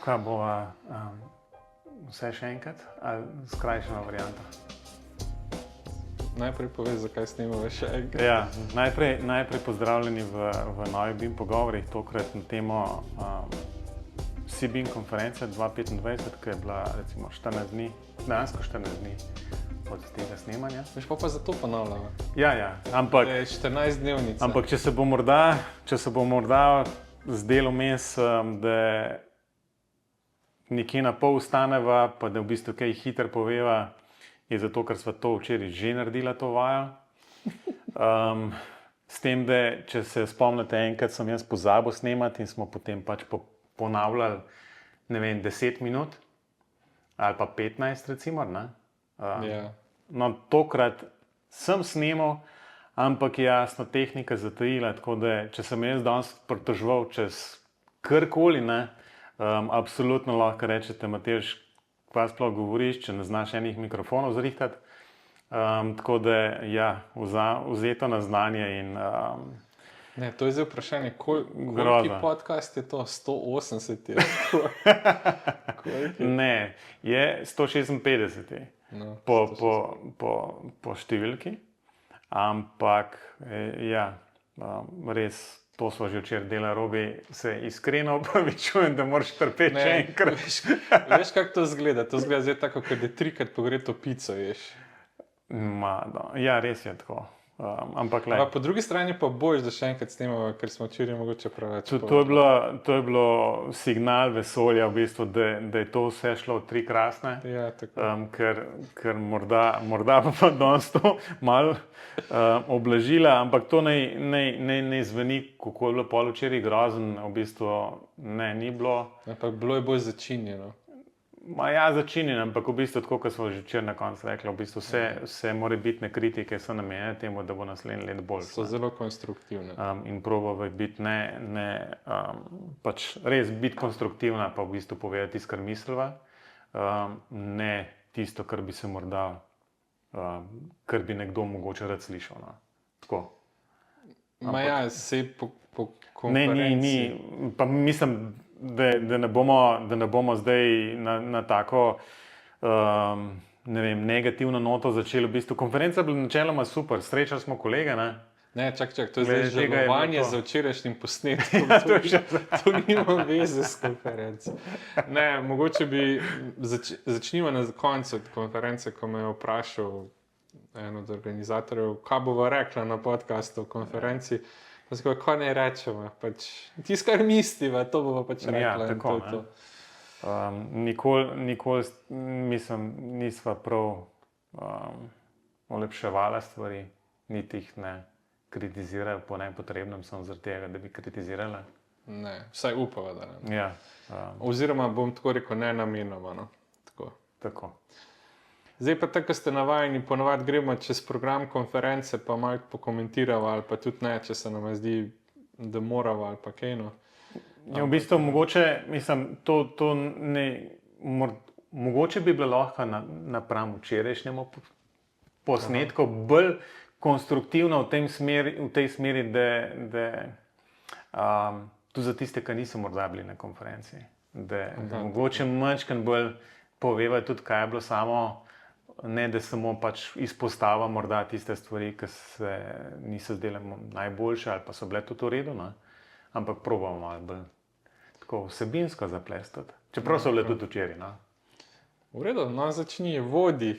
Kaj bo vse še enkrat ali skrajšana varianta? Najprej povej, zakaj snemamo še enkrat. Ja, najprej pozdravljeni v novi BIM pogovorih, tokrat na temo CBIM konference 2025, ki je bila recimo 14 dni, dejansko 14 dni od tega snemanja. Veš pa zato ponavljamo. Ja, ampak... 14 dnevnica. Ampak če se bo morda zdelo vmes, da nekje na pol ustaneva, pa da v bistvu kaj hitro poveva, je zato, ker sva to včeraj že naredila to vajo. S tem, da če se spomnite, enkrat sem jaz pozabil snemati in smo potem pač ponavljali, ne vem, 10 minut ali pa 15 recimo, ne? Ja. No, tokrat sem snemal, ampak je jasno tehnika zatajila, tako da če sem jaz danes pritoževal čez karkoli, ne, absolutno lahko rečete, Matevž, kaj sploh govoriš, če ne znaš enih mikrofonov zrihtati. Tako da, ja, vzeto na znanje in... Ne, to je zdaj vprašanje, koliki podcast je to? 180 je? Ne, je 156 No, po številki, ampak ja, res, to smo že včeraj delali, Robi, se iskreno opravičujem, da moraš trpeti še enkrat. Veš, kako to zgleda? To zgleda zdaj tako, kot da 3-krat pogreto pico ješ. Ja, res je tako. Ampak le. Po drugi strani pa bojiš, da še enkrat snemamo, ker smo včeraj mogoče preveč. To je bilo signal vesolja, v bistvu, da je to vse šlo v tri krasne. Ja, tako. Ker morda pa danes to malo oblažila, ampak to ne zveni, kako je bilo pol včeraj grozen, v bistvu ne, ni bilo. Ampak bilo je bolj začinjeno. Ja, začinjen, ampak v bistvu, tako kot smo že včeraj na koncu rekli, v bistvu vse morebitne kritike so namenjene temu, da bo naslednji let boljši. So zelo konstruktivne. In probava biti pač res biti konstruktivna, pa v bistvu povedati tisto, kar misliva, ne tisto, kar bi se morda, kar bi nekdo mogoče rad slišal. No. Tako. Ja, sej po konferenci. Pa mislim, da ne bomo zdaj na tako ne vem, negativno noto začeli. V bistvu konferenca je bila načeloma super, srečali smo kolege, ne? Ne, čak, to je zdaj žalovanje za včerajšnjim posnetkom. To nima veze s konferenco. Ne, mogoče bi začnimo na koncu konference, ko me je vprašal en od organizatorjev, kaj bova rekla na podcastu o konferenci. Pa skoj, kaj ne rečemo, pač tisto, kar misliva, to bova pač rekla. Ja, tako, to. Nikoli, mislim, nisva prav olepševala stvari, niti jih ne kritizirajo po nepotrebnem, samo zaradi tega, da bi kritizirala. Ne, vsaj upava, da ne. Ja. Oziroma bom tako rekel, ne namenoma, no. Tako. Zdaj pa tako, ko ste navajeni, ponovadi gremo čez program konference, pa malo pokomentirava, ali pa tudi ne, če se nam zdi, da morava, ali pa kaj, no. Ja, v bistvu, mogoče bi bilo lahko napram včerajšnjemu posnetku bolj konstruktivno v tej smeri, da tudi za tiste, ki niso morda bili na konferenci, da mogoče manjkrat bolj poveva tudi, kaj je bilo samo, ne da samo pač izpostava morda tiste stvari, ki se niso zdele najboljše ali pa so bile tudi v redu, ne? Ampak probamo malo bolj tako vsebinsko zaplestati. Čeprav so bile tudi včeraj, ne? V redu, no začni, vodim.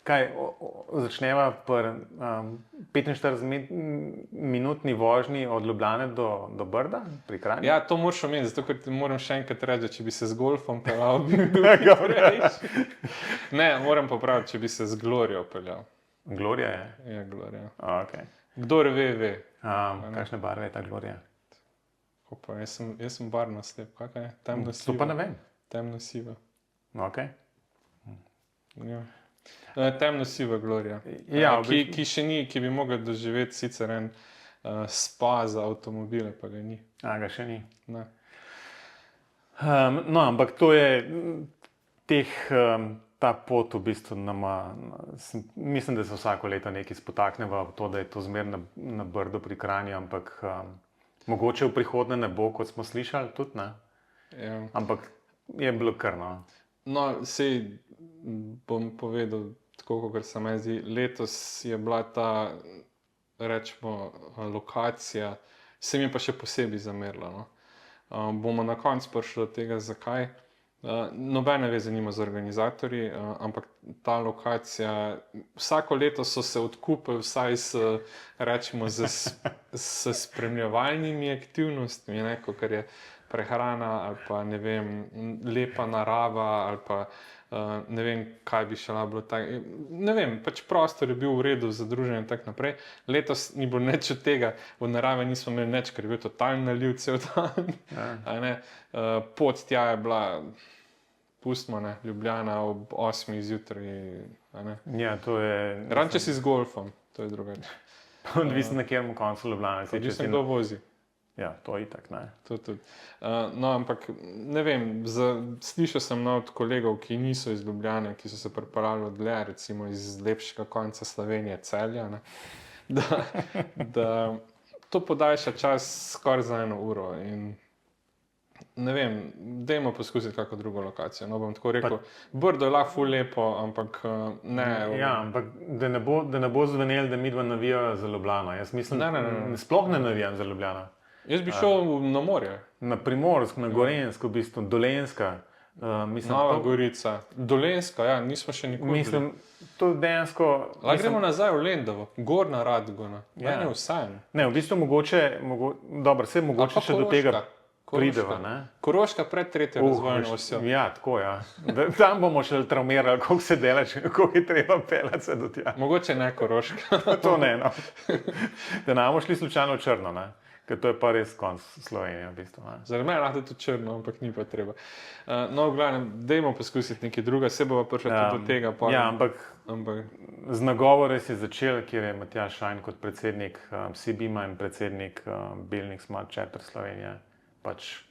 Kaj, začneva pri 45-minutni vožnji od Ljubljane do Brda pri Kranju? Ja, to moraš omeniti, zato ker ti moram še enkrat reči, da če bi se z golfom peljal, bi bil prejši. Ne, moram popraviti, če bi se z Glorijo peljal. Glorija je? Ja, Glorija. Okay. Kdor ve, ve. Kakšne barve je ta Glorija? Opa, jaz sem barvno slep, kakaj je? Temno-siva. To pa ne vem. Temno-siva. Ok. Ja. Temno-siva Glorija, ja, ki še ni, ki bi mogel doživeti sicer en spa za avtomobile, pa ga ni. Ga še ni? Ne. No, ampak to je ta pot v bistvu mislim, da se vsako leto nekaj spotakneva v to, da je to zmer na Brdu pri Kranju, ampak Mogoče v prihodnje ne bo, kot smo slišali, tudi ne. Ja. Ampak je bilo krno. No, sej bom povedal, tako kot se mi zdi, letos je bila ta, rečemo, lokacija, se mi je pa še posebej zamerila. No. Bomo na koncu prišli do tega, zakaj. Nobene veze nima z organizatorji, ampak ta lokacija, vsako leto so se odkupili vsaj s spremljevalnimi aktivnostmi, ne, kot je prehrana ali pa ne vem, lepa narava ali pa ne vem, kaj bi še bilo tako. Ne vem, pač prostor je bil v redu za druženje in tako naprej. Letos ni bilo nič od tega, od narave nismo imeli nič, ker je bil totalni naliv cel dan. Ja. Pot tja je bila, pustimo, ne, Ljubljana ob 8 zjutraj. Ja, to je... Ranče si z golfom, to je drugače. Odvisno na katerem koncu Ljubljane. Odvisno kdo vozi. Ja, to je itak, ne. To tudi. No, ampak ne vem, slišal sem od kolegov, ki niso iz Ljubljane, ki so se pripeljali dlje, recimo iz lepšega konca Slovenije, Celja, ne, da to podaljša čas skoraj za 1 uro in ne vem, dajmo poskusiti kako drugo lokacijo. No, bom tako rekel, Brdo je lahko ful lepo, ampak ne. Ja, ampak da ne bo zvenelo, da midva navija za Ljubljano. Jaz mislim, sploh ne navijam za Ljubljano. Jaz bi šel na morje. Na Primorsk, na Gorenjsk, v bistvu, Dolenjska. Nova Gorica. Dolenjska, ja, nismo še nikoli. Mislim, to dejansko... Lahko gremo nazaj v Lendovo, Gornja Radgona. Ja. Ne, vsaj. Ne, v bistvu mogoče še do tega prideva, ne? Koroška pred 3. razvojno osjo. Ja, tako, ja. Tam bomo še traumirali, koliko se dela, koliko je treba pelati se do tja. Mogoče ne Koroška. To ne, no. Da ne bomo šli slučajno v Črno, ne? Ker to je pa res konc Slovenije, v bistvu. Zaradi mene lahko tudi Črno, ampak ni pa treba. No, v glavnem, dajmo poskusiti nekaj druga, se bova prišla tudi do tega. Ja, ampak z nagovore si začel, kjer je Matjaž Šajn kot predsednik CBIM-a in predsednik Belnik Smart Chapter Slovenije. Pač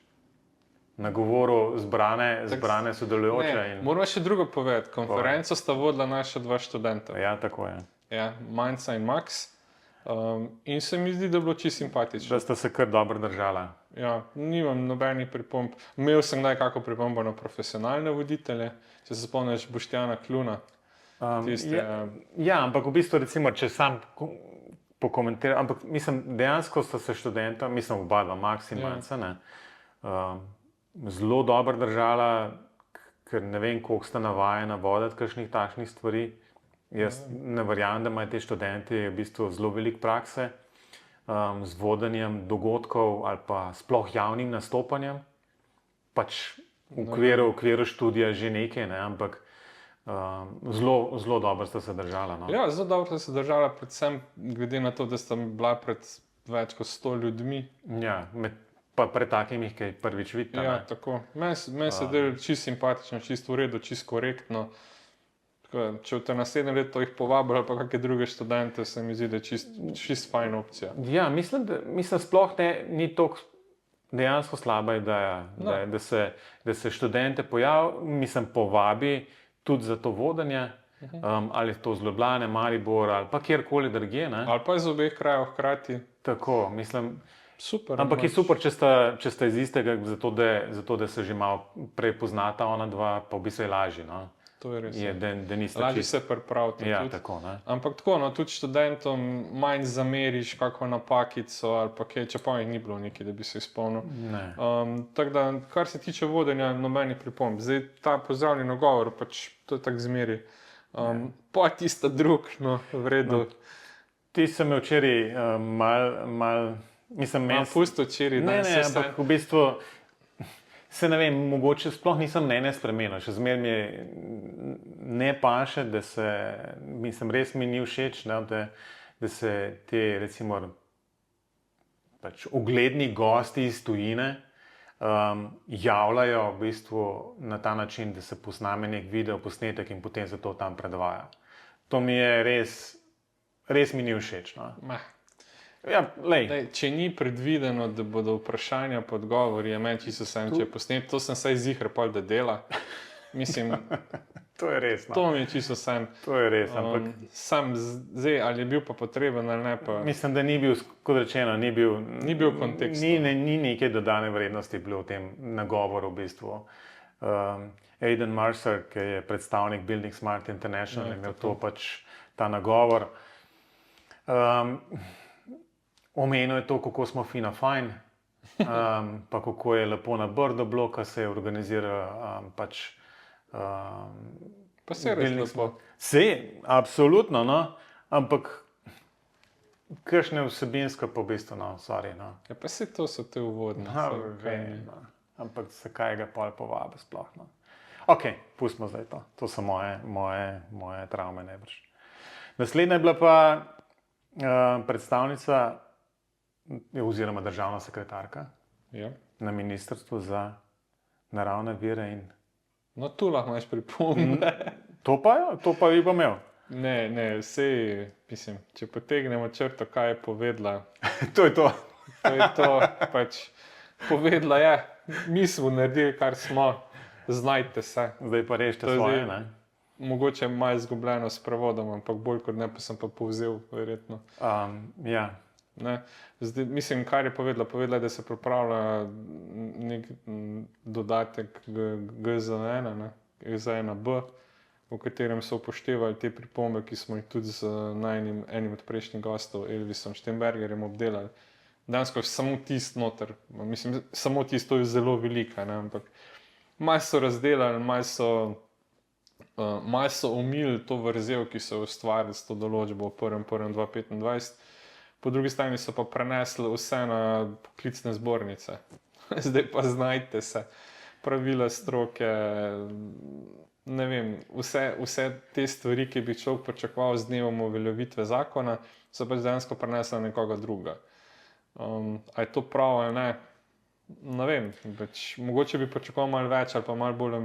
na govoru zbrane sodelujoče. Moramo še drugo povedati. Konferenco sta vodila naša 2 študenta. Ja, tako je. Ja, Manjca in Max. In se mi zdi, da je bilo čisto simpatično. Da sta se kar dobro držala. Ja, nimam nobenih pripomb. Imel sem nekako pripombo na profesionalne voditelje, če se spomniš Boštjana Kluna. Ja, ampak v bistvu, recimo, če sam pokomentiram, ampak mislim, dejansko sta se študenta, mislim, oba dva, Max in Manjca, zelo dobro držala, ker ne vem, koliko sta navajena voditi kakšnih takšnih stvari. Jaz ne verjamem, da imajo te študenti v bistvu zelo veliko prakse z vodenjem dogodkov ali pa sploh javnim nastopanjem. Pač v okviru študija že nekaj, ne, ampak zelo dobro sta se držala. No. Ja, zelo dobro sta se držala, predvsem glede na to, da sta bila pred več kot 100 ljudmi. Ja, pa pred takimi, ki je prvič vidite. Ja, tako. Meni se delo čisto simpatično, čisto v redu, čisto korektno. Če v naslednje leto jih povabili, pa kakšne druge študente, se mi zdi, da je čisto fajna opcija. Ja, mislim sploh ni toliko dejansko slaba ideja, da se študente povabi tudi za to vodenje, ali to z Ljubljane, Maribor ali pa kjerkoli drugje. Ali pa iz obeh krajev hkrati. Tako, mislim. Super. Ampak je super, če sta iz istega, zato da se že malo prej poznata ona dva, pa v bistvu je lažje. No? To je res. Lažje se pripraviti. Ja, tako, ampak tako, no, tudi študentom manj zameriš kakšno napakico ali pa kaj, čeprav jih ni bilo nekaj, da bi se izpolnil. Tako da, kar se tiče vodenja, nobenih pripomb. Zdaj, ta pozdravljeni govor, pač to je tako zmeri. Pa tista drug, no, v redu. Ti se me včeraj mislim, pusto včeraj. Ne, ampak v bistvu se ne vem, mogoče sploh nisem mnenja spremenil, še zmeraj mi ne paše, da se, mislim, res mi ni všeč, da se te, recimo, pač ugledni gosti iz tujine javljajo v bistvu na ta način, da se posname nek video posnetek in potem se to tam predvaja. To mi je res mi ni všeč. No. Ja, če ni predvideno, da bodo vprašanja pa odgovori, je meni čisto vseeno, če je posnet, to sem saj ziher pol, da dela. Mislim, To je res. No. to mi je čisto sen. To je res. Ampak Sam zdaj, ali je bil pa potreben ali ne. Pa... mislim, da ni bil, kot rečeno, ni bil kontekst. Ni neke dodane vrednosti bilo v tem nagovoru v bistvu. Aidan Mercer, ki je predstavnik Building Smart International, je imel to pač ta nagovor. Omenil je to, kako smo fina fajn, pa kako je lepo na Brdo bilo, ko se je organiziral pač Pa se je res lepo. Absolutno, no, ampak kakšne vsebinsko pa v bistvu, no, sorry, no. Ja, pa se to so te uvodne. Ampak zakaj ga pol povabi sploh, no. Ok, pustimo zdaj to. To so moje travme najbrž. Naslednja je bila pa predstavnica oziroma državna sekretarka na Ministrstvu za naravne vire in... No, tu lahko imaš pripombe. To pa bi pa imel. Ne, vse, mislim, če potegnemo črto, kaj je povedala. To je to. To je to, pač povedala je, mi smo naredili, kar smo, znajte se. Zdaj pa rešite svoje, ne? Mogoče malo izgubljeno s prevodom, ampak bolj kot ne, pa sem pa povzel, verjetno. Ja. Ne? Zdaj, mislim, kar je povedala, da se pripravlja nek dodatek GZ1, GZ1B, v katerem so upoštevali te pripombe, ki smo jih tudi z enim od prejšnjih gostov, Elvisom Steinbergerjem, obdelali. Dansko je samo tisto noter, mislim, samo tisto je zelo velika, ne? Ampak malo so razdelali, malo so omili to vrzel, ki so ustvarili s to določbo v 1.1.2025. Po drugi strani so pa prenesli vse na poklicne zbornice. Zdaj pa znajte se, pravila stroke, ne vem, vse te stvari, ki bi človek pričakoval z dnevom uveljavitve zakona, so pač dejansko prenesli na nekoga druga. A je to prav ali ne? Ne vem, mogoče bi pričakoval malo več ali pa malo bolj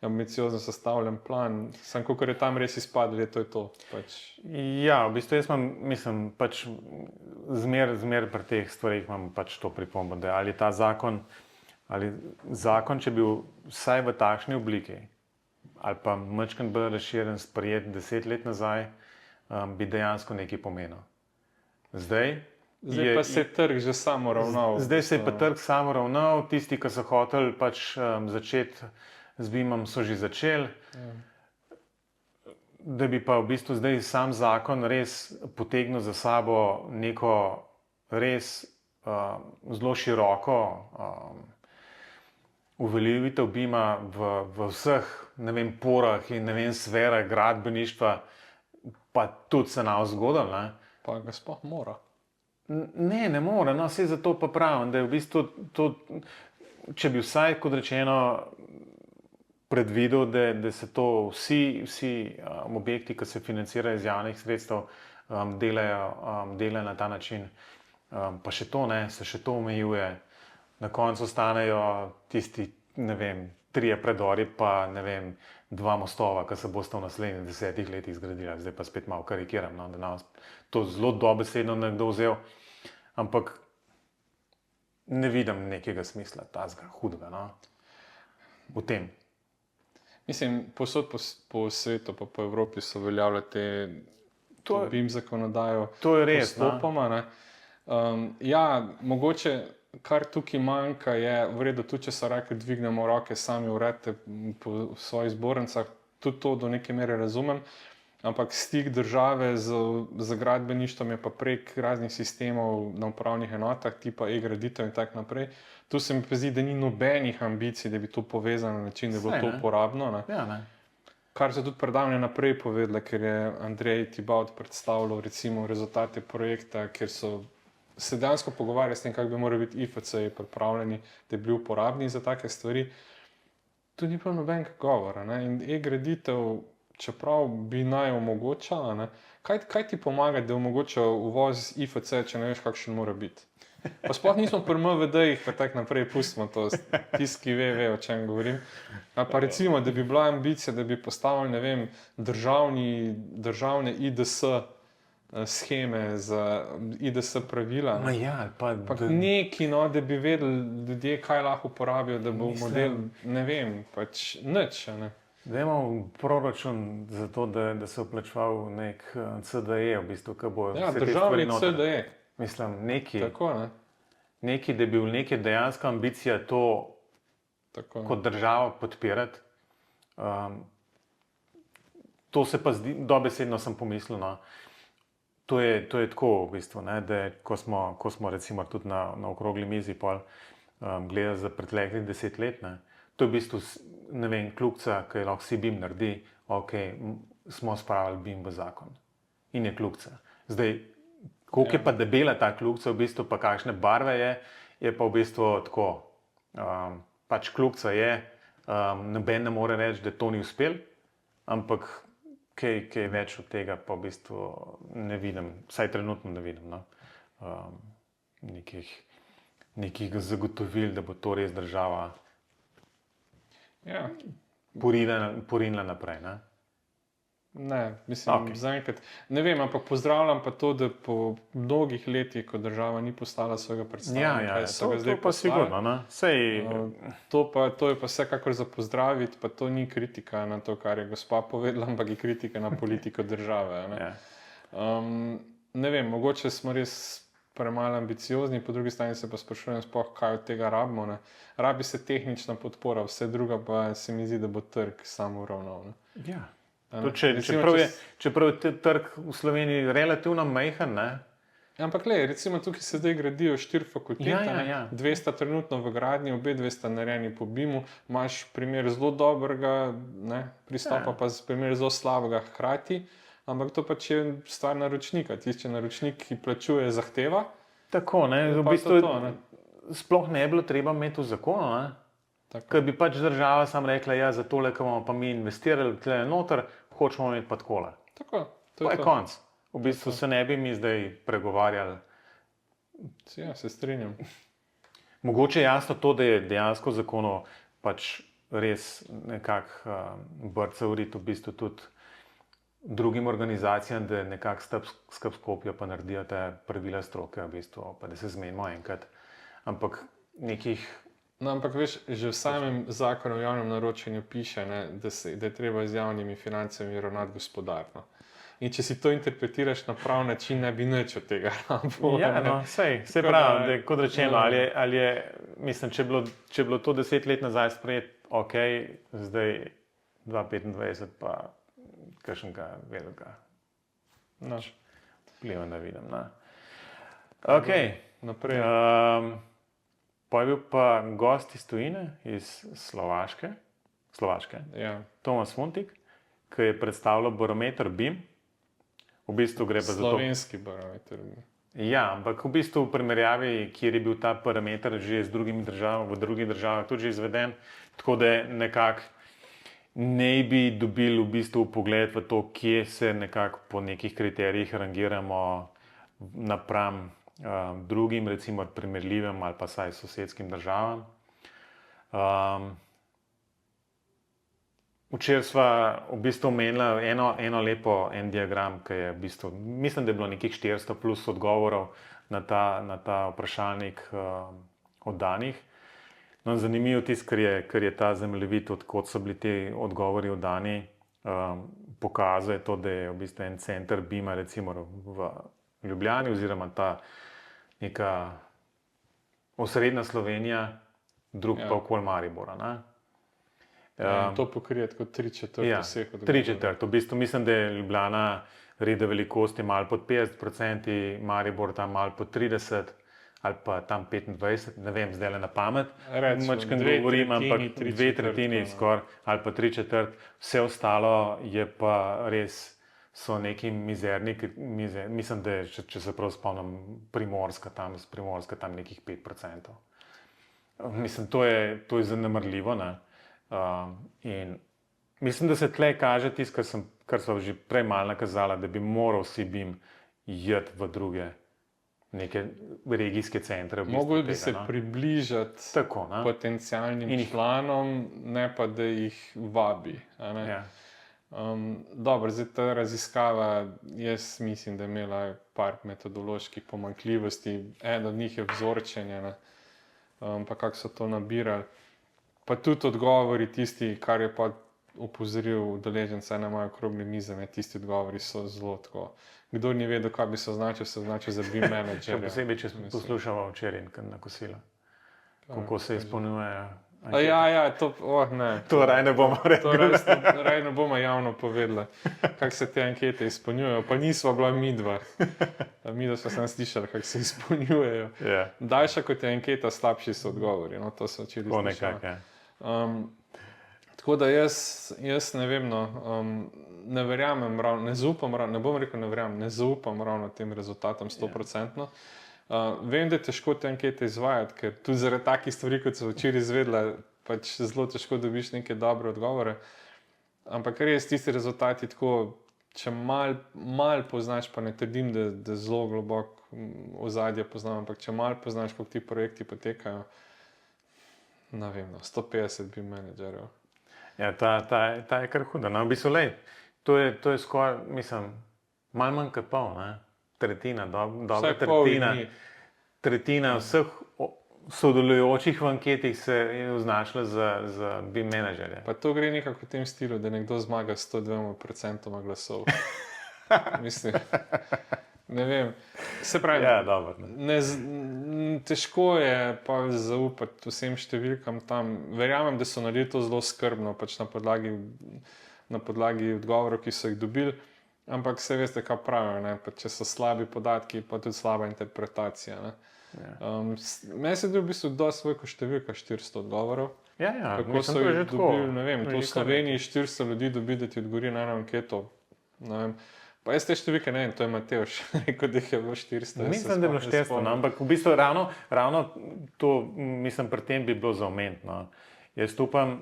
ambiciozno sestavljen plan, samo kakor je tam res izpadlo, je to. Pač. Ja, v bistvu jaz mislim, pač zmer pri teh stvarih imam pač to pripombo, da ali ta zakon, če bi bil vsaj v takšni obliki, ali pa majčkeno bolj razširjen, sprejet 10 let nazaj, bi dejansko nekaj pomenil. Zdaj pa se je trg že samo ravnal. Zdaj se je pa trg samo ravnal, tisti, ki so hoteli pač začeti z BIM-om, so že začeli. Da bi pa v bistvu zdaj sam zakon res potegnil za sabo neko res zelo široko uveljavitev BIM-a v vseh, ne vem, porah in ne vem, sferah gradbeništva, pa tudi se nam zgodilo, ne? Pa ga sploh mora. Ne more, no, vse zato pa pravim, da je v bistvu to, če bi vsaj, kot rečeno, predvidel, da se to vsi objekti, ki se financirajo iz javnih sredstev, delajo na ta način. Pa še to ne, se še to omejuje. Na koncu ostanejo tisti, ne vem, 3 predori, pa ne vem, 2 mostova, ki se bosta v naslednjih 10 letih zgradila. Zdaj pa spet malo karikiram, no, da nam to zelo dobesedno nekdo vzel. Ampak ne vidim nekega smisla, tazga hudega, no, v tem. Mislim, posod po svetu, pa po Evropi so veljavljali to BIM zakonodajo. To je res, postopoma, ne. Ja, mogoče, kar tukaj manjka, je v redu, tudi če so rekli, dvignemo roke, sami uredite po svojih zbornicah, tudi to do neke mere razumem, ampak stik države z gradbeništvom je pa prek raznih sistemov na upravnih enotah, tipa e-graditev in tak naprej. Tu se mi pa zdi, da ni nobenih ambicij, da bi to povezano na način, da bi bilo to uporabno. Ne? Ja, ne. Kar so tudi predavanje naprej povedali, ker je Andrej Tibaut predstavljal recimo rezultate projekta, kjer so se dejansko pogovarjali s tem, kako bi morali biti IFC-ji pripravljeni, da bi bili uporabni za take stvari. Tu ni bilo nobenega govora. Ne? In e-graditev, čeprav bi naj omogočala, ne? Kaj ti pomaga, da omogoča uvoz IFC, če ne veš, kakšen mora biti? Pa sploh nismo pri MVD-jih, pa tak naprej pustimo to, tisti, ki ve, o čem govorim. Pa recimo, da bi bila ambicija, da bi postavili, ne vem, državne IDS sheme za IDS pravila. Ja, pa neki, no, da bi vedeli ljudje, kaj lahko uporabijo, da bo model, ne vem, pač nič. Ne? Da imamo proračun za to, da se vplačeval nek CDE, v bistvu, ki bo državni CDE. Mislim, neki, tako, ne? Neki, da bi bil neka dejanska ambicija to tako, kot država podpirati. To se pa zdi, dobesedno sem pomislil, no. To je tako, v bistvu, ne, da ko smo recimo tudi na okrogli mizi gledali za preteklih 10 let, ne, to je v bistvu, ne vem, kljukica, ki je lahko si BIM naredi, ok, smo spravili BIM v zakon. In je kljukica. Zdaj, koliko je pa debela ta kljukica, v bistvu pa kakšne barve je pa v bistvu tako, pač kljukica je, noben ne more reči, da to ni uspel, ampak kaj več od tega pa v bistvu ne vidim, vsaj trenutno ne vidim, no. Nekih zagotovil, da bo to res država porinila naprej, ne? Ne, mislim, zaenkrat, ne vem, ampak pozdravljam pa to, da po mnogih letih, ko država ni postala svojega predstavnika, so ga zdaj pa sigurno, ne? To je pa vsekakor za pozdraviti, pa to ni kritika na to, kar je gospa povedala, ampak je kritika na politiko države, ne? Ne vem, mogoče smo res premalo ambiciozni, po drugi strani se pa sprašujem sploh, kaj od tega rabimo, ne? Rabi se tehnična podpora, vse druga pa se mi zdi, da bo trg sam uravnal, ne? Ja. Čeprav je trg v Sloveniji relativno majhen, ne? Ampak recimo tukaj se zdaj gradijo 4 fakultete, 2 sta trenutno v gradnji, obe 2 sta narejeni po BIM-u, imaš primer zelo dobrega pristopa, pa primer zelo slabega hkrati, ampak to pač je stvar naročnika, tisti naročnik, ki plačuje, zahteva. Tako, ne, v bistvu sploh ne bi bilo treba imeti v zakonu, ne? Ker bi pač država sam rekla, ja, za tole, ko bomo pa mi investirali tle noter, hočemo imeti pa takole. Tako, to je konc. V bistvu se ne bi mi zdaj pregovarjali. Ja, se strinjam. Mogoče je jasno to, da je dejansko v zakonu pač res nekako brca urit v bistvu tudi drugim organizacijam, da nekako skupaj skopijo pa naredijo te pravila stroke v bistvu, pa da se zmenimo enkrat. Ampak nekih... No, ampak veš, že v samem zakonu o javnem naročanju piše, ne, da je treba z javnimi financami ravnati gospodarno. In če si to interpretiraš na prav način, ne bi nič od tega rabil. Ja, no, sej pravi, da je kot rečeno, ali je, mislim, če je bilo to 10 let nazaj sprejet, ok, zdaj 2025 pa kakšnega velikega vpliva ne vidim. Ok. Naprej. Pa je bil pa gost iz tujine, iz Slovaške, Tomas Funtik, ki je predstavljal barometer BIM. V bistvu gre pa za to... Slovenski barometer BIM. Ja, ampak v bistvu v primerjavi, kjer je bil ta parameter že z drugimi državami, v drugih državah tudi že izveden, tako da nekako ne bi dobili v bistvu pogled v to, kje se nekako po nekih kriterijih rangiramo napram drugim, recimo primerljivim ali pa saj sosedskim državam. Včeraj sva v bistvu omenila en diagram, ki je v bistvu, mislim, da je bilo nekih 400 plus odgovorov na ta vprašalnik oddanih. No, zanimivo tisto, ker je ta zemljevid, odkot so bili ti odgovori oddani, pokazuje to, da je v bistvu en center BIM-a recimo v Ljubljani oziroma ta neka osrednja Slovenija, drug pa okoli Maribora, ne? To pokrije tako 3/4 vseh odgovorov. 3/4. V bistvu mislim, da je Ljubljana reda velikosti malo pod 50%, Maribor tam malo pod 30% ali pa tam 25%, ne vem, zdaj le na pamet. Mačkam govorim, ampak 2/3 skoraj ali pa 3/4. Vse ostalo je pa res, so neki mizerni, mislim, da je, če se prav spomnim, Primorska tam nekih 5%. Mislim, to je zanemarljivo, ne? In mislim, da se tle kaže tisto, kar so že prej malo nakazala, da bi moral si BIM jeti v druge neke regijske centre. Mogli bi se približati potencialnim članom, ne pa da jih vabi. Dobro, zdaj ta raziskava, jaz mislim, da je imela par metodoloških pomanjkljivosti. En od njih je vzorčenje, pa kako so to nabirali. Pa tudi odgovori tisti, kar je pa opozoril udeleženca na moje okrogle mize, tisti odgovori so zelo tako. Kdo ni vedel, kaj bi se označil za BIM menedžerja. Še posebej, če smo poslušali včeraj na kosilo. Kako se izpolnjujejo. To raj ne bomo rekli. Raj ne bomo javno povedali, kako se te ankete izpolnjujejo. Pa nisva bila midva. Midva smo samo slišali, kako se izpolnjujejo. Daljša kot je anketa, slabši so odgovori. No, to so včeraj slišali. Tako da jaz ne vem, ne verjamem, ne zaupam, ne bom rekel ne verjamem, ne zaupam ravno tem rezultatom 100%. Vem, da je težko te ankete izvajati, ker tudi zaradi takih stvari, kot so včeraj izvedla, pač zelo težko dobiš neke dobre odgovore. Ampak res tisti rezultati tako, če mal poznaš, pa ne trdim, da zelo globoko ozadje poznam, ampak če mal poznaš, kako ti projekti potekajo, ne vem, 150 BIM menedžerjev. Ja, ta je kar huda. No, v bistvu, to je skoraj, mislim, malo manj kot pol, ne? Tretjina, dobra tretjina vseh sodelujočih v anketih se je označila za BIM menedžerje. Pa to gre nekako v tem stilu, da nekdo zmaga s 102% glasov. Mislim, ne vem. Se pravi, ja, dobro, težko je pa zaupati vsem številkam tam. Verjamem, da so naredili to zelo skrbno, pač na podlagi odgovorov, ki so jih dobili. Ampak se veste, kaj pravijo, če so slabi podatki, pa tudi slaba interpretacija. Meni se je v bistvu dosti veliko številka 400 odgovorov. Kako so jih dobili, ne vem, to v Sloveniji 400 ljudi dobi, da ti odgovori na eno anketo. Pa jaz te številke ne vem, to je Matevž rekel, da jih je bilo 400. Mislim, da je bilo 400, ampak v bistvu ravno to, mislim, pri tem bi bilo za omeniti. Jaz upam,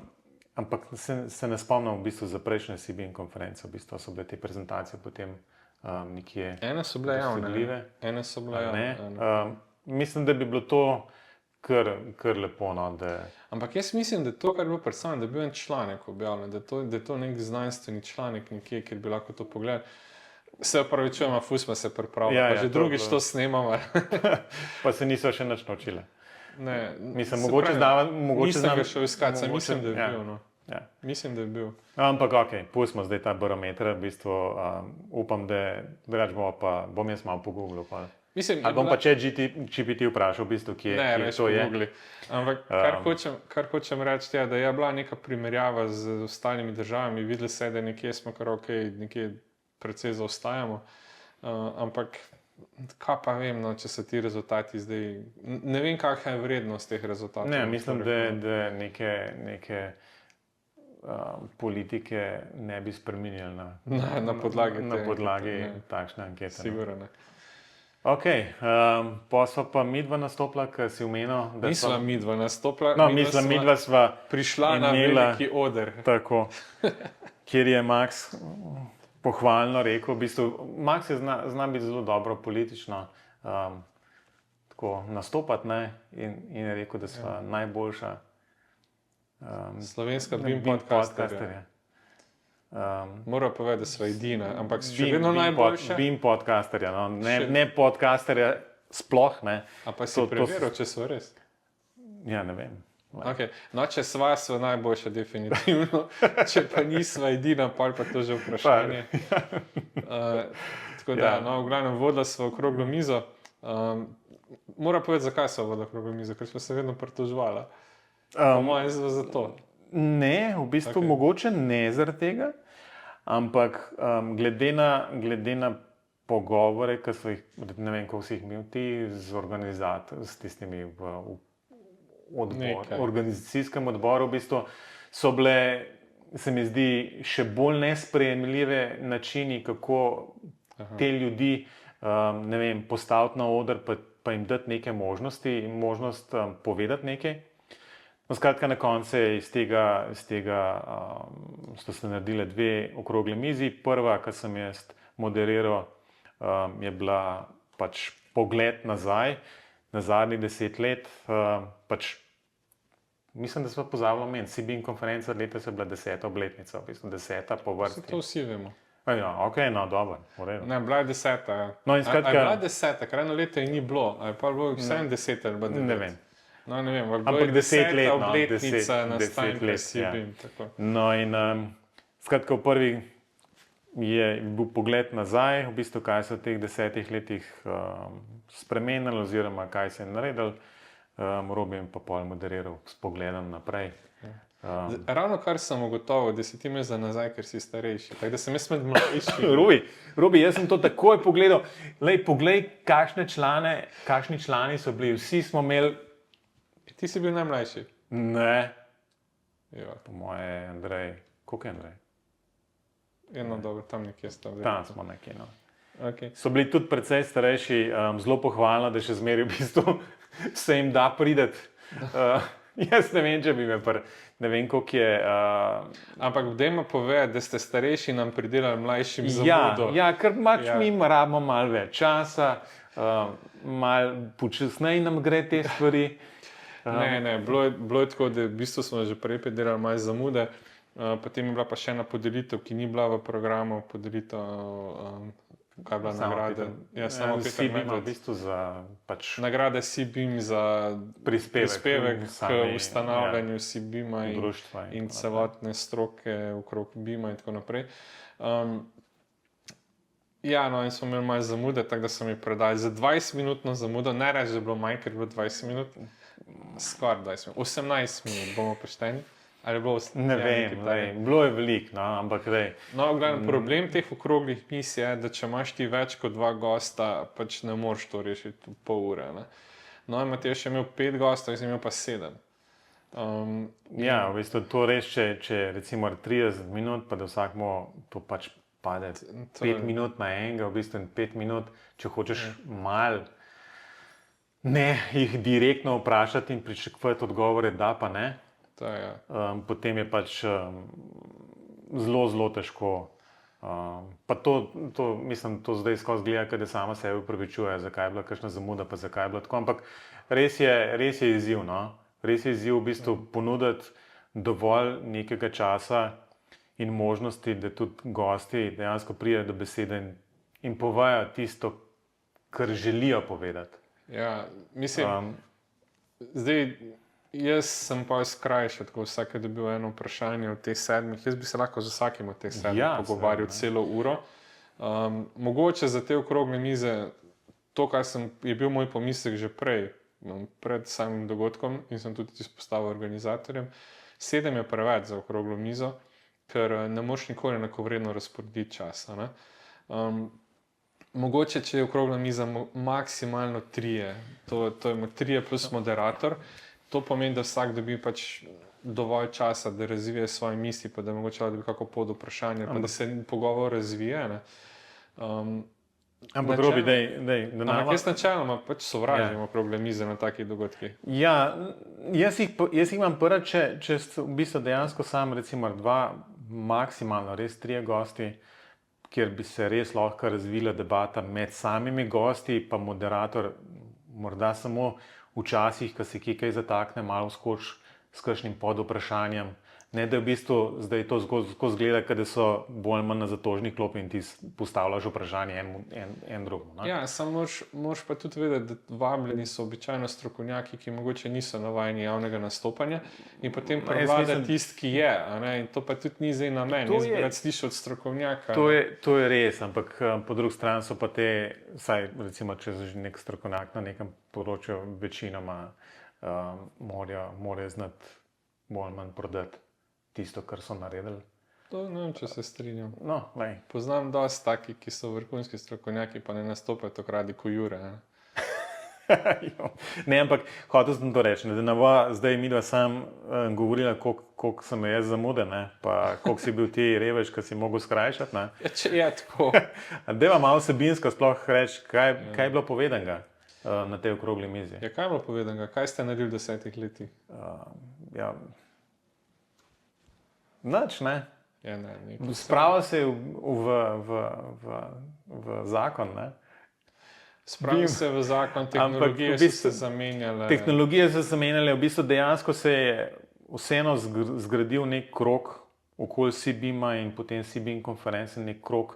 ampak se ne spomnim v bistvu za prejšnje CBIM konference, v bistvu so bile te prezentacije potem nekje ene so bile javne, ene so bile javne. Mislim, da bi bilo to kar lepo. Ampak jaz mislim, da to, kar je bilo predstavljeno, da je bil en članek objavljen, da je to nek znanstveni članek nekje, kjer bi lahko to pogledali. Se opravičujemo, ful smo se pripravili, pa že drugič to snemamo. Pa se niso še nič naučili. Ne, mislim, mogoče nisem ga šel iskati, mislim, da je bil. Mislim, da je bil. Ampak ok, pustimo zdaj ta barometer, v bistvu upam, da bom jaz malo pogooglil. Ali bom pa ChatGPT vprašal, v bistvu, kje to je. Ampak kar hočem reči, da je bila neka primerjava z ostalimi državami, videli se, da nekje smo kar ok, nekje precej zaostajamo, ampak kaj pa vem, če so ti rezultati zdaj, ne vem, kakšna je vrednost teh rezultatov. Ne, mislim, da neke politike ne bi spreminjali na podlagi takšne ankete. Sigurno ne. Ok, pa so pa midva nastopila, ker si omenil, da nisva midva nastopila. No, mislim, midva sva prišla na veliki oder. Tako, kjer je Max pohvalno rekel, v bistvu, Max zna biti zelo dobro politično nastopati, in je rekel, da sva najboljša slovenska BIM podcasterja. Moram povedati, da sva edina, ampak še vedno najboljša. BIM podcasterja, ne podcasterja sploh. A pa si preveril, če sva res? Ja, ne vem. Okay. No, če sva najboljša, definitivno. Če pa nisva edina, pa to že vprašanje. Tako da, v glavnem, vodila sva okroglo mizo. Moram povedati, zakaj sva vodila okroglo mizo, ker sva se vedno pritoževala. Po mojem je za to. Ne, v bistvu mogoče ne zaradi tega, ampak glede na pogovore, ki so jih, ne vem, koliko si jih imel ti z organizatorji, s tistimi v organizacijskem odboru, v bistvu so bile, se mi zdi, še bolj nesprejemljive načini, kako te ljudi, ne vem, postaviti na oder, pa jim dati neke možnosti in možnost povedati nekaj. No, skratka, na koncu iz tega so se naredile dve okrogle mizi. Prva, ki sem jaz moderiral, je bila pač pogled nazaj, na zadnjih 10 let. Pač mislim, da smo pozabili omeniti, CBIN konferenca letos je bila 10. obletnica, v bistvu 10. po vrsti. To vsi vemo. Ja, ok, no, dobro, v redu. Ne, bila je 10. No, in skratka, je bila 10, ker eno leto je ni bilo, ali pa je bilo vsem 10 ali pa 9. Ne vem. No, ne vem, Ampak 10 let, no, obletnica nastanka 10 let, CBIN, tako. No, in skratka, v prvi je bil pogled nazaj, v bistvu, kaj se v teh 10 letih spremenilo, oziroma kaj se je naredilo. Robi in pa pol moderiral s pogledom naprej. Ravno kar sem ugotovil, da si ti me za nazaj, ker si starejši. Tako da sem jaz med mlajšimi. Robi, jaz sem to takoj pogledal. Lej, poglej, kakšni člani so bili. Vsi smo imeli... Ti si bil najmlajši? Ne. Jo. Po moje, Andrej. Koliko je Andrej? Eno dobro, tam nekje sta. Tam smo nekje, no. Okay. So bili tudi precej starejši, zelo pohvalno, da še zmeraj v bistvu se jim da prideti. Jaz ne vem, če bi me ne vem, koliko je... Ampak dajmo povedati, da ste starejši nam pridelali mlajšim zamudo. Ja, ker mi rabimo malo več časa, malo počasneje nam gre te stvari. Ne, bilo je tako, da v bistvu smo že prej pridelali malo zamude, potem je bila pa še ena podelitev, ki ni bila v programu, podelitev... Kaj je bila nagrada? Ja, samo Peter Medved. V bistvu za nagrada CBIM za prispevek k ustanavljanju CBIM-a in celotne stroke okrog BIM-a in tako naprej. Ja, no, in smo imeli malo zamude, tako da so mi predali za 20-minutno zamudo, ne reči, da je bilo manj, ker je bilo 20 minut, skoraj 20 minut, 18 minut, bomo pošteni. Ne vem, bilo je veliko, no, ampak rej. No, glavno, problem teh okroglih mis je, da če imaš ti več kot 2 gosta, pač ne moreš to rešiti v pol ure. Ne? No, Matej še imel 5 gostov, jaz sem imel pa 7. Ja, v bistvu to res, če recimo 30 minut, pa da vsakmo to pač pade 5 minut na enega, v bistvu 5 minut, če hočeš malo ne jih direktno vprašati in pričakovati odgovore, da pa ne. Potem je pač zelo, zelo težko. Pa to mislim, to zdaj skozi gleda, da sama sebe upravičuje, zakaj je bila kakšna zamuda, pa zakaj je bila tako. Ampak res je izziv, no? Res je izziv v bistvu ponuditi dovolj nekega časa in možnosti, da tudi gosti dejansko pridejo do besede in povejo tisto, kar želijo povedati. Ja, mislim, zdaj... Jaz sem pa skrajšal, tako vsak je dobil eno vprašanje od teh 7. Jaz bi se lahko z vsakim od teh 7 pogovarjal celo uro. Mogoče za te okrogle mize, to, kar je bil moj pomislek že pred samim dogodkom in sem tudi izpostavil organizatorjem, 7 je preveč za okroglo mizo, ker ne moreš nikoli enakovredno razporediti časa. Ne? Mogoče, če je okrogla miza maksimalno 3, to je 3 plus moderator. To pomeni, da vsak dobi pač dovolj časa, da razvije svoje misli, pa da mogoče dobi kako pod vprašanje, pa da se pogovor razvije. Ampak Robi, ampak jaz načeloma pač sovražim okrogle mize na takih dogodkih. Ja, jaz jih imam prva, če v bistvu dejansko sam recimo 2, maksimalno res 3 gosti, kjer bi se res lahko razvila debata med samimi gosti, pa moderator morda samo včasih, ko se kaj zatakne, malo skoči s kakšnim podvprašanjem. Ne, da v bistvu zdaj to skozi gleda, da so bolj manj na zatožni klopi in ti postavljaš vprašanje en drugemu. Ja, samo moraš pa tudi vedeti, da vabljeni so običajno strokovnjaki, ki mogoče niso navajeni javnega nastopanja in potem prevlada tisti, ki je. In to pa tudi ni zdaj namen. Jaz bi rad slišal od strokovnjaka. To je res, ampak po drugi strani so pa te, saj recimo, če si nek strokovnjak na nekem področju, večinoma morajo znati bolj manj prodati tisto, kar so naredili. To ne vem, če se strinjam. No, poznam dosti takih, ki so vrhunski strokovnjaki, pa ne nastopajo tako radi kot Jure. Ne, ampak hotel sem to reči, da ne bo zdaj midva sam govorila, koliko sem jaz zamuden, pa koliko si bil ti revež, ki si mogel skrajšati. Ja, če je tako. Deva malo vsebinsko sploh reči, kaj je bilo povedanega na tej okrogli mizi. Ja, kaj je bilo povedanega? Kaj ste naredili v 10 letih? Ja... Nič, ne. Ja, Spravil se je v zakon, ne. Spravi se v zakon, tehnologije so se zamenjale. Tehnologije so se zamenjale, v bistvu dejansko se je vseeno zgradil nek krog okoli CBIM-a in potem CBIM konference, nek krog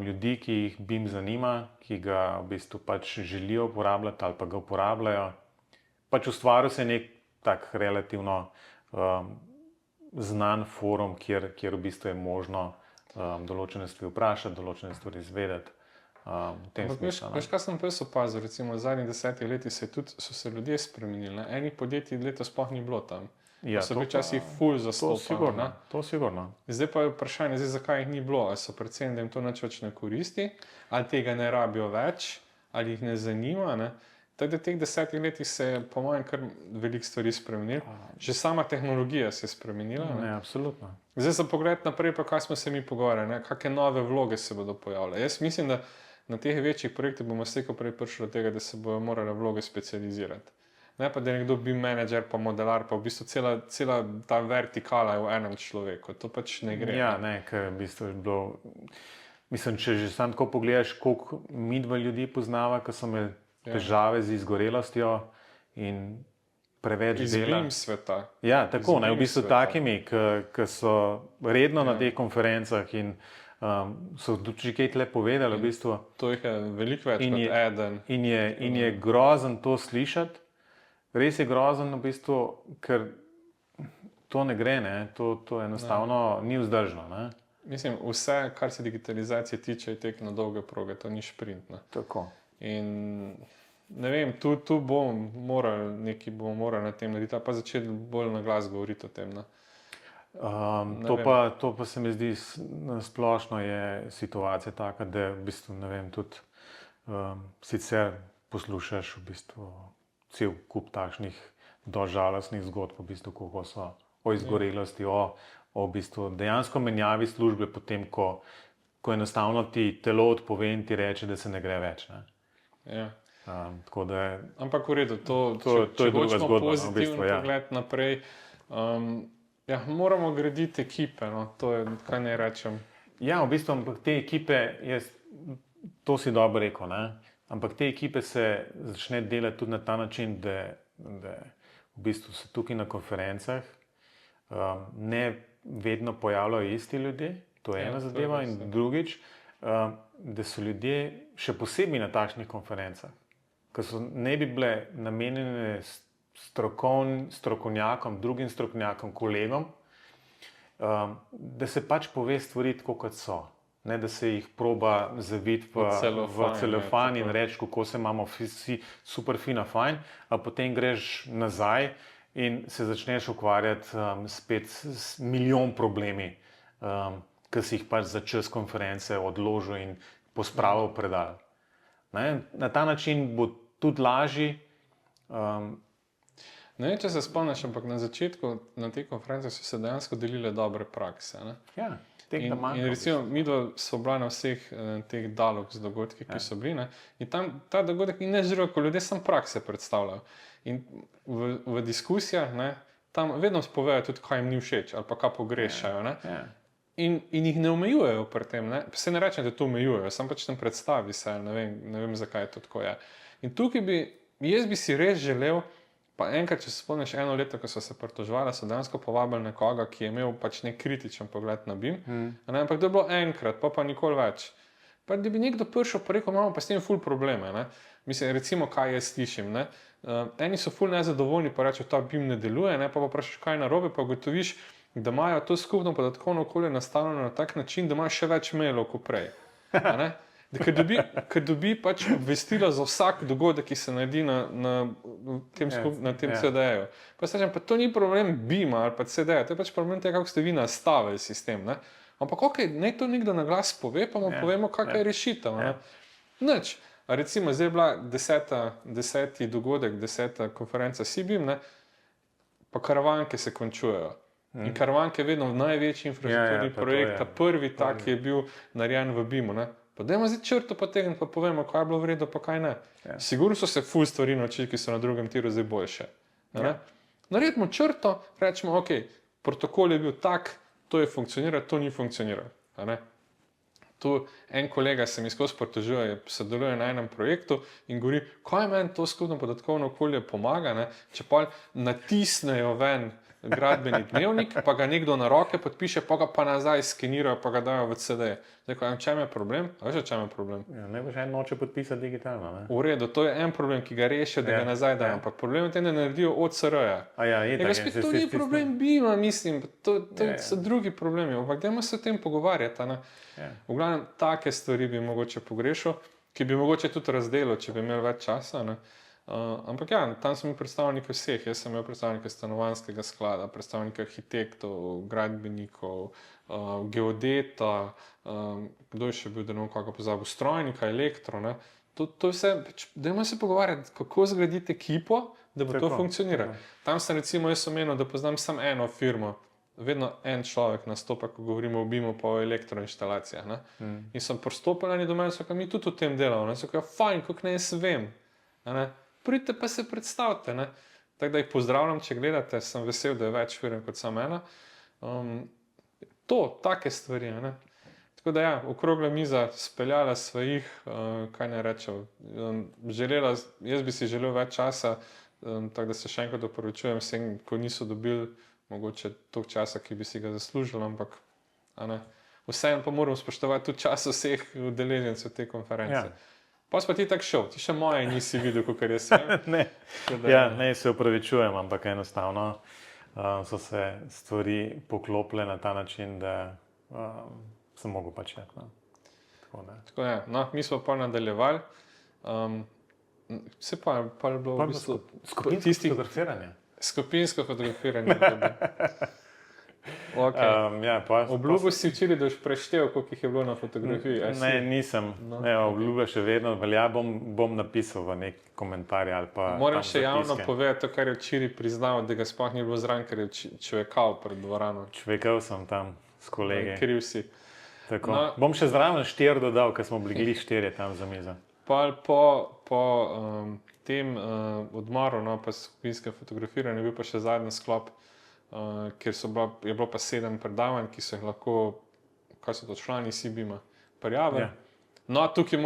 ljudi, ki jih BIM zanima, ki ga v bistvu pač želijo uporabljati ali pa ga uporabljajo. Pač ustvaril se je nek tak relativno znan forum, kjer v bistvu je možno določene stvari vprašati, določene stvari izvedeti. Veš, kaj sem pes opazil, recimo v zadnjih 10 letih so se ljudje spremenili. Enih podjetij letos sploh ni bilo tam. Ja, so bili včasih ful zastopani. To sigurno. Zdaj pa je vprašanje, zakaj jih ni bilo. Ali so predvsem, da jim to nič več ne koristi, ali tega ne rabijo več, ali jih ne zanima. Ne? Tako da v teh 10 letih se je po mojem kar veliko stvari spremenilo. Že sama tehnologija se je spremenila. Ne, absolutno. Zdaj za pogled naprej, pa kaj smo se mi pogovarjali, kakšne nove vloge se bodo pojavile. Jaz mislim, da na teh večjih projektih bomo slej ko prej prišli do tega, da se bodo morale vloge specializirati. Ne pa, da je nekdo BIM menedžer, pa modelar, pa v bistvu cela ta vertikala je v enem človeku. To pač ne gre. Ja, ne, ker v bistvu je bilo... Mislim, če že sam tako pogledaš, koliko midva ljudi poznava, ki so imeli težave z izgorelostjo in preveč dela. Iz BIM sveta. Ja, tako, ne, v bistvu takimi, ki so redno na teh konferencah in so že kaj tle povedali. V bistvu. To jih je veliko več kot eden. In je grozen to slišati. Res je grozen, v bistvu, ker to ne gre, ne? To enostavno ni vzdržno. Ne? Mislim, vse, kar se digitalizacije tiče, je tek na dolge proge, to ni šprint. Ne? Tako. In ne vem, tu bomo morali na tem narediti, pa začeti bolj na glas govoriti o tem. Ne? To pa se mi zdi, splošno je situacija taka, da v bistvu, ne vem, tudi sicer poslušaš v bistvu cel kup takšnih dožalostnih zgodb, v bistvu, kako so o izgorelosti, o v bistvu dejansko menjavi službe, potem, ko enostavno ti telo odpove in ti reče, da se ne gre več. Ne? Ja. Ampak v redu, če hočemo pozitivno pogled naprej, moramo graditi ekipe, no? To je, kaj ne rečem. Ja, v bistvu, ampak te ekipe, to si dobro rekel, ne? Ampak te ekipe se začne delati tudi na ta način, da v bistvu se tukaj na konferencah ne vedno pojavljajo isti ljudje, to je ena zadeva, in drugič, da so ljudje še posebej na takšnih konferencah, ki so ne bi bile namenjene strokovnjakom, drugim strokovnjakom, kolegom, da se pač pove stvari tako, kot so. Ne, da se jih proba zaviti v celofan in reči, kako se imamo vsi super fina fajn, a potem greš nazaj in se začneš ukvarjati spet s milijon problemi, ki si jih pač za čas konference odložil in pospravil predal. Na ta način bo tudi lažji. Ne vem, če se spomniš, ampak na začetku na te konference so se dejansko delile dobre prakse. Ne? Ja. In recimo, mi dva so bila na vseh teh dialogih z dogodki, ki so bili. Ne? In tam ta dogodek ni nežrl, ko ljudje sam prakse predstavljajo. In v diskusijah, ne, tam vedno spovejo tudi, kaj jim ni všeč ali pa kaj pogrešajo. Ne? In jih ne omejujejo pri tem. Ne? Se ne rečem, da to omejujejo, sam pač tam predstavi se, ne vem zakaj to tako je. In tukaj jaz bi si res želel, pa enkrat, če se spomniš, eno leto, ko so se pritoževali, so dejansko povabili nekoga, ki je imel pač nek kritičen pogled na BIM. Ampak to je bilo enkrat, pa nikoli več. Pa da bi nekdo prišel pa rekel, imamo pa s tem ful probleme. Ne? Mislim, recimo, kaj jaz slišim. Ne? Eni so ful nezadovoljni, pa rečejo, ta BIM ne deluje, ne? Pa vprašaš, kaj je narobe, pa ugotoviš, da imajo to skupno podatkovno okolje nastavljeno na tak način, da imajo še več mailov kot prej. Ker dobi pač obvestilo za vsak dogodek, ki se naredi na tem CD-ju. Pa se rečem, pa to ni problem BIM-a ali pa CD-ja, to je pač problem tega, kako ste vi nastavili sistem. Ne? Ampak ok, naj to nekdo na glas pove, pa mu povemo, kakaj je rešitev. Nič. Recimo, zdaj je bila 10. dogodek, 10. konferenca CBIM, ne? Pa karavanke se končujejo. In karavanke je vedno v največji infrastrukturni projekt, ta prvi tak je bil narejen v BIM-u. Pa dajmo zdaj črto potegniti, pa povemo, kaj je bilo v redu, pa kaj ne. Sigurno so se ful stvari naučili, ki so na drugem tiru zdaj boljše. Naredimo črto, rečemo, ok, protokol je bil tak, to je funkcioniralo, to ni funkcioniralo. Tu en kolega se mi skozi pritožuje, sodeluje na enem projektu in govori, kaj meni to skupno podatkovno okolje pomaga, ne? Če pa natisnejo ven gradbeni dnevnik, pa ga nekdo na roke podpiše, pa ga pa nazaj skenirajo, pa ga dajo v CD. Zdaj, čem je problem? A veš, čem je problem? Ja, ne boš en noče podpisati digitalno, ne? V redu, to je en problem, ki ga rešijo, da ga nazaj dajo, ampak problem je tem, da naredijo OCR-ja. Spet to ni problem BIM-a, mislim, to so drugi problemi, ampak dajmo se o tem pogovarjati, ne? V glavnem, take stvari bi mogoče pogrešal, ki bi mogoče tudi razdelil, če bi imel več časa, ne? Ampak ja, tam smo predstavniki vseh, jaz sem imel predstavnike stanovanjskega sklada, predstavnike arhitektov, gradbenikov, geodeta, kdo je še bil, da ne bom kako pozabil, strojnika, elektro, ne? To vse, dajmo se pogovarjati, kako zgraditi ekipo, da bo to funkcionira. Tam sem recimo jaz omenil, da poznam samo eno firmo, vedno en človek nastopa, ko govorimo o BIM-u pa o elektroinštalacijah, ne? In sem pristopil na do mene, so mi tudi o tem delal, ne? So fajn, kako ne jaz vem, ne? Pridite pa se predstavite, ne? Tako da jih pozdravljam, če gledate, sem vesel, da je več firm kot samo ena. Take stvari, ne? Tako da ja, okrogla miza speljala svojih, kaj ne rečem, jaz bi si želel več časa, tako da se še enkrat opravičujem vsem, ko niso dobili mogoče toliko časa, ki bi si ga zaslužili, ampak vseeno pa moram spoštovati tudi čas vseh udeležencev te konference. Pa si pa ti tako šel, ti še moje nisi videl, kakor jaz sem. Ne, se upravičujem, ampak enostavno so se stvari poklopile na ta način, da sem mogel pač jeti. Tako je, no, mi smo pa nadaljevali. Vse pa je bilo v bistvu skupinsko fotografiranje. Skupinsko fotografiranje. Obljubil si včeraj, da boš preštel, koliko jih je bilo na fotografiji. Ne, nisem. Obljublja še vedno velja, bom napisal v nek komentar ali pa moram še javno povedati to, kar je včeraj priznal, da ga sploh ni bilo zraven, ker je čvekal pred dvorano. Čvekal sem tam s kolegi. Kriv si. Bom še zraven 4 dodal, ker smo bili 4 tam za mizo. Po tem odmoru, pa skupinske fotografiranje, je bil pa še zadnji sklop, kjer je bilo pa 7 predavanj, ki so jih lahko, kaj so to člani SIBIM-a, prijavili. No, tukaj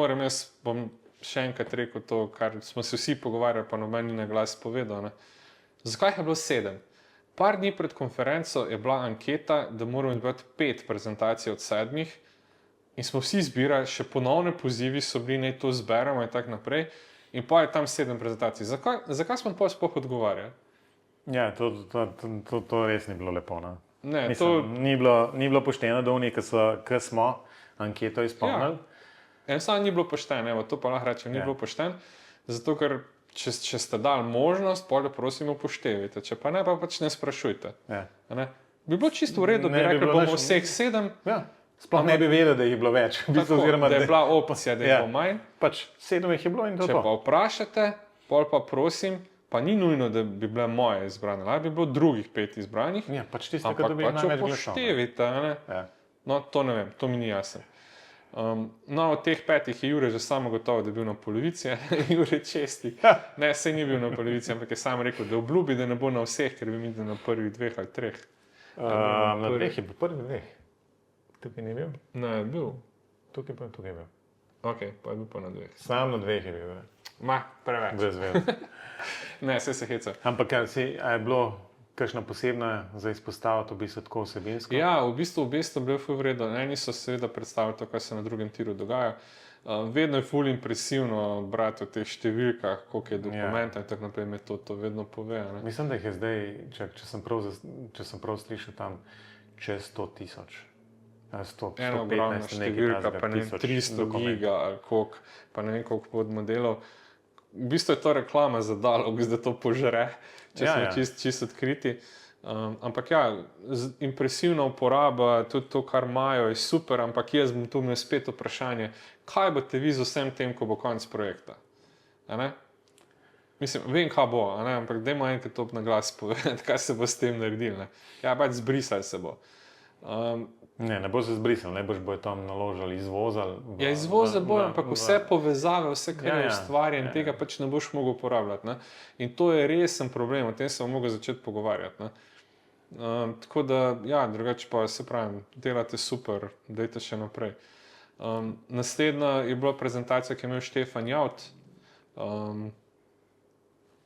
bom še enkrat rekel to, kar smo se vsi pogovarjali, pa noben ni na glas povedal, ne. Zakaj je bilo 7? Par dni pred konferenco je bila anketa, da moramo imeti 5 prezentacij od 7 in smo vsi zbirali, še ponovne pozivi so bili, naj to zberemo in tako naprej. In pa je tam 7 prezentacij. Zakaj smo pa sploh odgovarjali? Ja, to res ni bilo lepo. Ni bilo pošteno, da oni, ki smo anketo izpolnili. Enostavno ni bilo pošteno, to pa lahko rečem, ni bilo pošteno, zato ker če ste dali možnost, potem prosim upoštevajte, če pa ne, pa pač ne sprašujte. Bi bilo čisto v redu, da bi rekli, bomo vseh 7. Sploh ne bi vedel, da jih je bilo več. Da je bila opcija, da je bilo manj. Pač 7 jih je bilo in to. Če pa vprašate, potem pa prosim, pa ni nujno, da bi bile moje izbrane, ali bi bilo drugih 5 izbranih, ampak pač upoštevajte. No, to ne vem, to mi ni jasno. No, od teh 5 je Jure že samo gotovo, da je bil na polovici, Jure česti. Ne, saj ni bil na polovici, ampak je sam rekel, da obljubi, da ne bo na vseh, ker bi mi na prvih 2 ali 3. Na 2 je bil prvih 2. Tukaj ni bil? Ne, je bil. Tukaj je bil. Ok, pa je bil pa na 2. Sam na 2 je bil. Preveč. Brez veze. Ne, vse se heca. Ampak je bilo kakšna posebna za izpostaviti, v bistvu tako vsebinsko? Ja, v bistvu bili ful vredno. Eni so seveda predstavili to, kaj se na drugem tiru dogaja. Vedno je ful impresivno brati o teh številkah, koliko je dokumenta in tako naprej, me to vedno pove. Ne? Mislim, da jih je zdaj, če sem prav slišal tam, čez 100,000. Ena ogromna številka, pa ne 300 giga ali koliko, pa ne vem koliko podmodelov. V bistvu je to reklama za Dalog, da to požre, če smo čisto odkriti. Ampak ja, impresivna uporaba, tudi to, kar imajo, je super, ampak jaz bom tu imel spet vprašanje, kaj boste vi z vsem tem, ko bo konec projekta? Mislim, vem, kaj bo, ampak dajmo enkrat to na glas povedati, kaj se bo s tem naredili. Ja, pač zbrisali se bo. Ne bo se zbrisal, ne boš bojo tam naložili, izvozali. Ja, izvozili bojo, ampak vse povezave, vse, kar je ustvarjen, tega pač ne boš mogel uporabljati. In to je resen problem, o tem se bomo mogli začeti pogovarjati. Tako da, ja, drugače pa se pravim, delate super, dajte še naprej. Naslednja je bila prezentacija, ki je imel Štefan Jaut.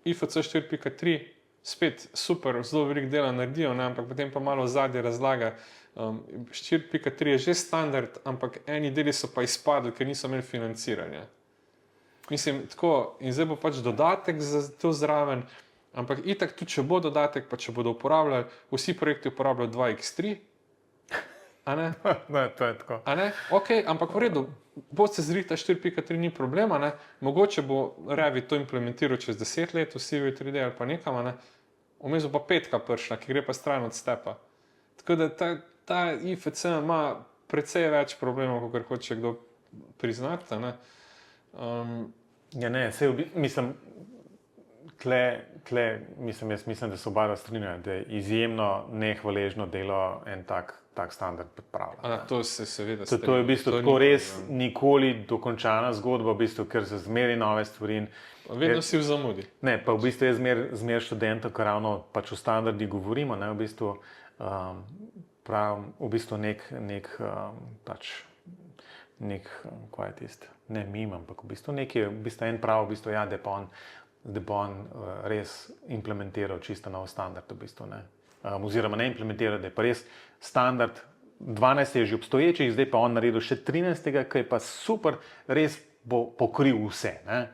IFC 4.3, spet super, zelo veliko dela naredijo, ne? Ampak potem pa malo zadnje razlaga. 4.3 je že standard, ampak eni deli so pa izpadli, ker niso imeli financiranja. Mislim, tako, in zdaj bo pač dodatek za to zraven, ampak itak tudi, če bo dodatek, pa če bodo uporabljali, vsi projekti uporabljajo 2x3, a ne? Ne, to je tako. A ne? Ok, ampak v redu, boste zrihta 4.3 ni problema, ne? Mogoče bo Revit to implementiral čez 10 let v Civil 3D ali pa nekam, ne? Vmes bo pa 5 prišla, ki gre pa stran od stepa. Tako da ta IFC ima precej več problemov, kot hoče kdo priznati, ne? Ja, ne, mislim, jaz mislim, da se oba strinjajo, da je izjemno nehvaležno delo en tak standard pripravlja. To se seveda strinja. To je v bistvu tako res nikoli dokončana zgodba, v bistvu, ker se zmeri nove stvari. Vedno si v zamudi. Ne, pa v bistvu je zmer študentov, ker ravno pač o standardih govorimo, ne, v bistvu kaj je tisto, ne mim, ampak v bistvu en prav, ja, da pa on res implementiral čisto nov standard, v bistvu, ne. Oziroma ne implementiral, da je pa res standard, 12 je že obstoječih, zdaj pa on naredil še 13, ki je pa super, res bo pokril vse, ne.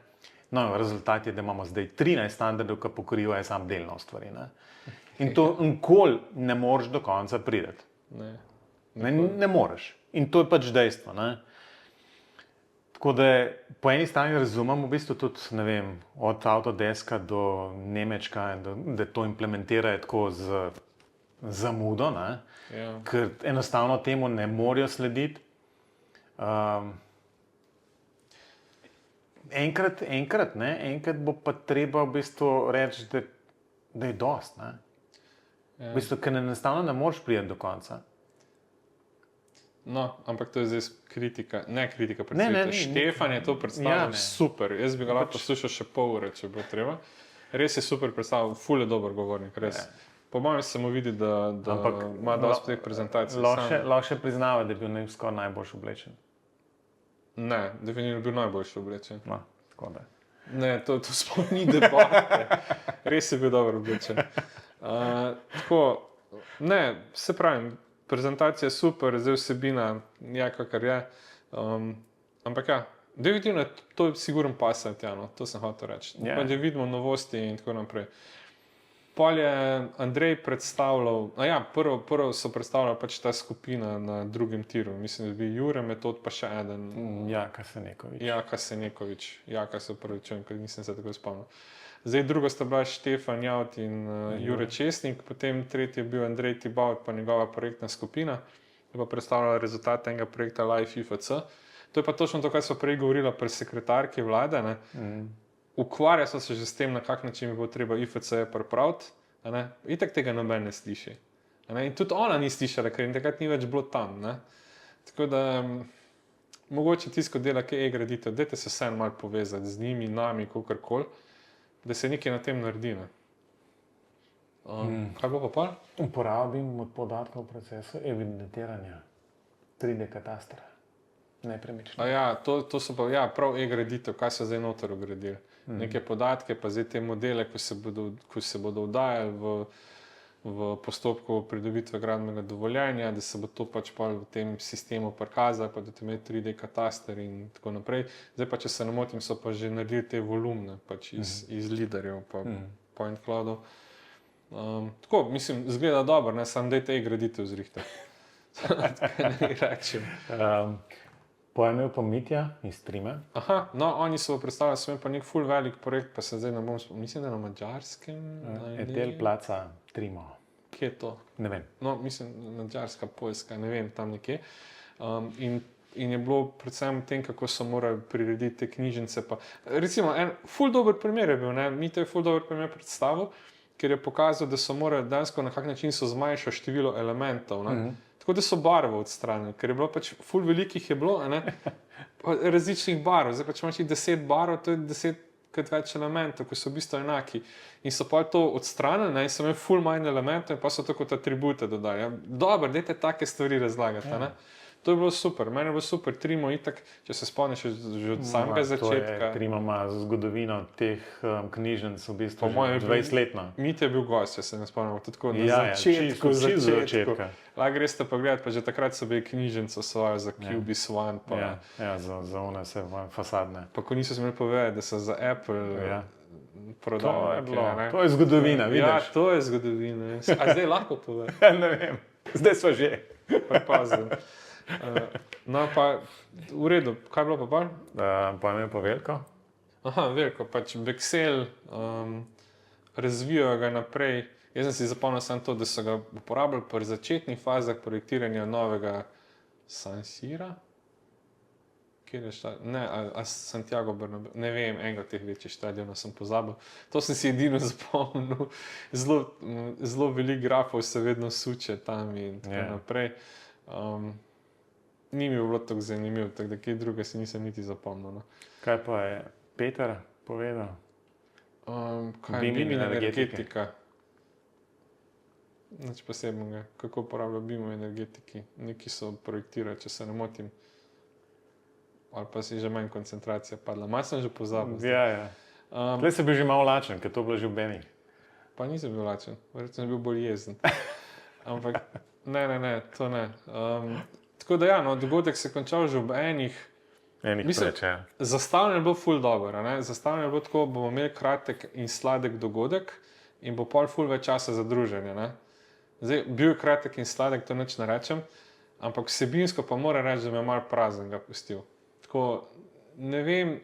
No, rezultat je, da imamo zdaj 13 standardov, ki pokrivajo samo delno stvari, ne. In to nikoli ne moreš do konca priti. Ne moreš. In to je pač dejstvo, ne. Tako da po eni strani razumem v bistvu tudi, ne vem, od Autodeska do Nemčka, da to implementirajo tako z zamudo, ne, ker enostavno temu ne morejo slediti. Enkrat bo pa treba v bistvu reči, da je dost, ne. V bistvu, ker enostavno ne moreš priti do konca. No, ampak to je zdaj kritika, ne kritika predstavljanja. Štefan je to predstavljal super. Jaz bi ga lahko poslušal še pol ure, če bo treba. Res je super predstavljal, ful je dober govornik, res. Po mojem se mu vidi, da ima dosti teh prezentacij. Lahko še priznava, da je bil skoraj najboljši oblečen. Ne, definitivno je bil najboljši oblečen. No, tako da. Ne, to sploh ni debate. Res je bil dobro oblečen. Tako, ne, se pravim, prezentacija je super, zdaj vsebina je, kakor je. Ampak ja, definitivno to je sigurno pasal tja, no, to sem hotel reči. Pa da vidimo novosti in tako naprej. Pol je Andrej predstavljal, prvo so predstavljali pač ta skupina na drugem tiru. Mislim, da bi Jure Metod pa še eden. Jaka Senekovič. Jaka se upravičujem, ker nisem se tako spomnil. Zdaj druga sta bila Štefan Jaut in Jure Česnik, potem tretji je bil Andrej Tibaut pa njegova projektna skupina, ki je pa predstavljala rezultate enega projekta Life IFC. To je pa točno to, kar so prej govorila pri sekretarki vlade, ne. Ukvarja so se že s tem, na kak način bi bilo treba IFC pripraviti, ne. Itak tega noben ne sliši. In tudi ona ni slišala, ker jim takrat ni več bilo tam, ne. Tako da mogoče tisto dela, ki je e-graditev, dajte se vseeno malo povezati z njimi, nami, kakorkoli, da se nekaj na tem naredi. Kaj bo pa pol? Uporabim od podatkov v procesu evidentiranja 3D katastra. Nepremični. To so pa prav e-graditev, kaj so zdaj noter ugradili. Neke podatke, pa zdaj te modele, ko se bodo vdajali v postopku pridobitve gradbenega dovoljenja, da se bo to pač pa v tem sistemu prikazalo, pa da te imeli 3D kataster in tako naprej. Zdaj pa, če se ne motim, so pa že naredili te volumne pač iz liderjev pa point cloudov. Tako, mislim, zgleda dobro, ne, samo dajte e-graditev zrihta. Ne rečem. Pojmel pa Mitja iz Trime. No, oni so predstavljali, so imeli pa nek ful velik projekt, pa se zdaj ne bom, mislim, da na Madžarskem. Etel Placa Trimo. Kje je to? Ne vem. No, mislim, Madžarska, Poljska, ne vem, tam nekje. In je bilo predvsem tem, kako so morali prirediti te knjižnice. Pa. Recimo, en ful dober primer je bil, ne? Mitja je ful dober primer predstavil, ker je pokazal, da so morali dejansko na kak način so zmanjšali število elementov, ne? Tako da so barvo odstranili, ker je bilo pač ful velikih je bilo, ne? Različnih barv. Zdaj pač imaš 10 barv, to je 10krat več elementov, ki so v bistvu enaki. In so pa to odstranili, ne? In so imeli ful manj elementov in pa so to kot atribute dodali. Dobro, dajte take stvari razlagati, ne? To je bilo super, meni je bilo super, Trimo itak, če se spomniš že od samega začetka. Trimo ima zgodovino teh knjižnic v bistvu Po mojem 20-letno. Mit je bil gost, če se ne spomnim, tako na Ja, začetku. čisto začetka. Lahko greste pogledat, pa že takrat so bili knjižnico svojo za Cubis One. Pa, za one se fasadne. Pa ko niso smeli povedati, da so za Apple prodali. To je zgodovina, vidiš? Ja, to je zgodovina. A zdaj lahko povem? Ne vem, zdaj smo že. Pazim. No, pa v redu, kaj je bilo pa bolj? Pa je pa veliko. Aha, veliko, pač Bexel, razvijajo ga naprej. Jaz sem si zapomnil samo to, da so ga uporabljali pri začetnih fazah projektiranja novega San Sira. Kjer je šta? Ne, a Santiago Bernabeu, ne vem, enega od teh večjih stadionov sem pozabil. To sem si edino zapomnil. Zelo veliko grafov se vedno suče tam in tako naprej. Ni mi bilo tako zanimivo, tako da kaj druga si nisem niti zapomnil. No. Kaj pa je Peter povedal? Kaj je BIM energetika? Nič posebnega. Kako uporablja BIM v energetiki? Neki so projektirali, če se ne motim. Ali pa si že manj koncentracija padla. Malo sem že pozabil. Ja. Tle si bil že malo lačen, ker to bilo že v Beni. Pa nisem bil lačen, verjetno sem bil bolj jezen. Ampak ne, to ne. Tako da ja, no, dogodek se je končal že ob enih. Zastavljeno je bilo ful dobro. Zastavljeno je bilo tako, bomo imeli kratek in sladek dogodek in bo pol ful več časa za druženje. Ne? Zdaj, bil je kratek in sladek, to nič ne rečem, ampak vsebinsko pa moram reči, da me je malo prazen ga pustil. Tako, ne vem,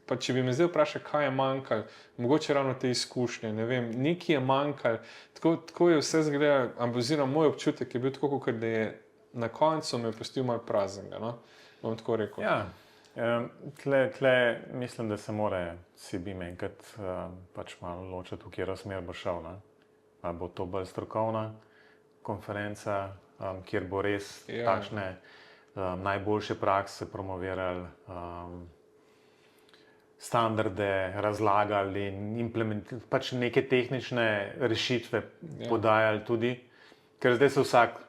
pa če bi me zdaj vprašal, kaj je manjkalo, mogoče ravno te izkušnje, ne vem, nekaj je manjkalo, tako je vse zgledalo, oziroma moj občutek je bil tako, kot da je na koncu me pustil malo praznega, no? Bom tako rekel. Ja, tle mislim, da se mora BIM enkrat pač malo ločiti, v katero smer bo šel, ne? Ali bo to bolj strokovna konferenca, kjer bo res takšne najboljše prakse promovirali, standarde razlagali in implementirali, pač neke tehnične rešitve podajali tudi, ker zdaj se vsak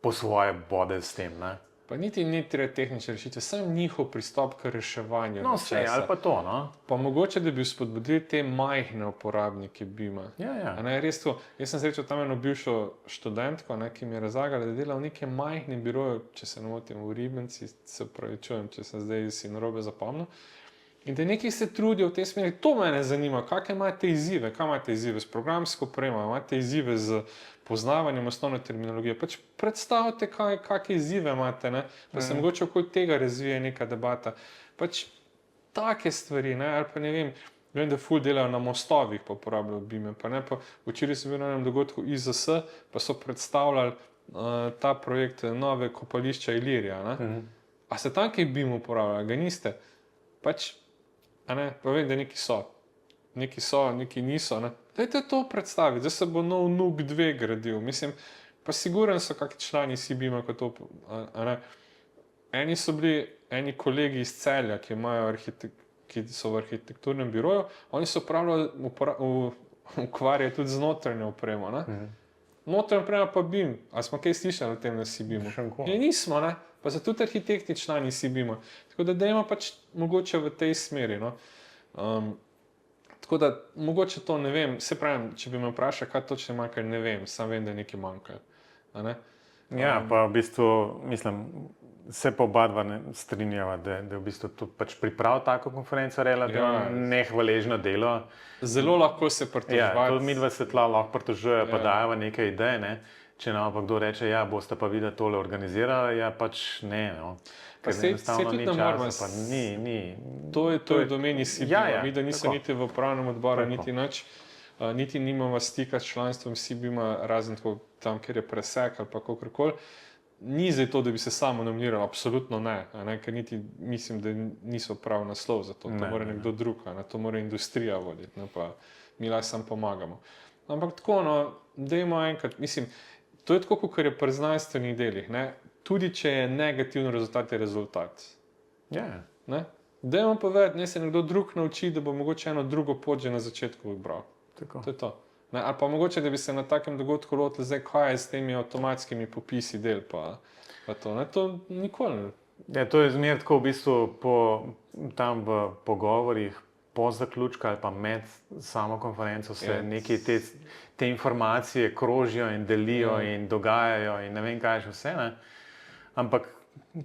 po svoje bode s tem, ne? Pa niti ni treba tehnične rešitve, sam njihov pristop k reševanju. No, vse, ali pa to, no? Pa mogoče, da bi spodbudili te majhne uporabnike BIM-a. Ja. Res to, jaz sem srečal tam eno bivšo študentko, ki mi je razlagala, da dela v nekem majhnem biroju, če se ne motim, v Ribenci, se opravičujem, če sem zdaj si narobe zapomnil. In da nekaj se trudijo v tej smeri, to mene zanima, kakšne imate izzive, kaj imate izzive s programsko opremo, imate izzive z poznavanjem osnovne terminologije. Pač predstavite, kakšne izzive imate, ne? Pa se mogoče okoli tega razvije neka debata. Pač take stvari, ne? Ali pa ne vem, da ful delajo na mostovih, pa uporabljajo BIM-e, pa ne, pa včeraj sem bil na enem dogodku IZS, pa so predstavljali ta projekt nove kopališča Ilirija, ne? A ste tam kaj BIM uporabljali, ga niste? Pač, a ne, pa vem, da neki so, neki niso, ne. Dajte to predstaviti, zdaj se bo nov NUK 2 gradil, mislim, pa siguren so kakšni člani SIBIM-a, kot to, a ne. Eni so bili, eni kolegi iz Celja, ki so v arhitekturnem biroju, oni so ukvarjali tudi z notranjo opremo, ne. Notranja oprema pa BIM, ali smo kaj slišali o tem na SIBIM-u? Ja, nismo, ne. Pa so tudi arhitekti člani SIBIM-a. Tako da dajmo pač mogoče v tej smeri, no. Tako da mogoče to ne vem, se pravim, če bi me vprašal, kaj točno manjka, ne vem, sam vem, da je nekaj manjka. Ja, pa v bistvu, mislim, se pa oba dva strinjava, da je v bistvu tudi pač priprav tako konferenco relativno nehvaležno delo. Zelo lahko se pritoževati. Ja, tudi mi dva se tla lahko pritožujejo, pa dajeva nekaj idej, ne. Če nam pa kdo reče, ja, boste pa videli tole organizirali, ja, pač ne, no. Ker enostavno ni časa, pa ni. To je v domeni SIBIM-a, mi da niso niti v upravnem odboru, niti nič, niti nimamo stika s članstvom SIBIM-a, razen tako tam, kjer je presek ali pa kakorkoli. Ni zdaj to, da bi se samo nominiralo, absolutno ne, ker niti mislim, da niso prav naslov za to, to mora nekdo drug, to mora industrija voditi, pa mi lahko samo pomagamo. Ampak tako, no, dajmo enkrat, mislim, to je tako, kot je pri znanstvenih delih, ne? Tudi če je negativni rezultat, je rezultat. Ja. Dajmo povedati, ne se nekdo drug nauči, da bo mogoče eno drugo pot že na začetku vibral. Tako. To je to. Ne? Ali pa mogoče, da bi se na takem dogodku lotili, zdaj kaj je s temi avtomatskimi popisi del, pa to. Ne? To nikoli. Ja, to je zmer tako v bistvu tam v pogovorih, po zaključku ali pa med samo konferenco se neke te informacije krožijo in delijo in dogajajo in ne vem kaj še vse. Ne? Ampak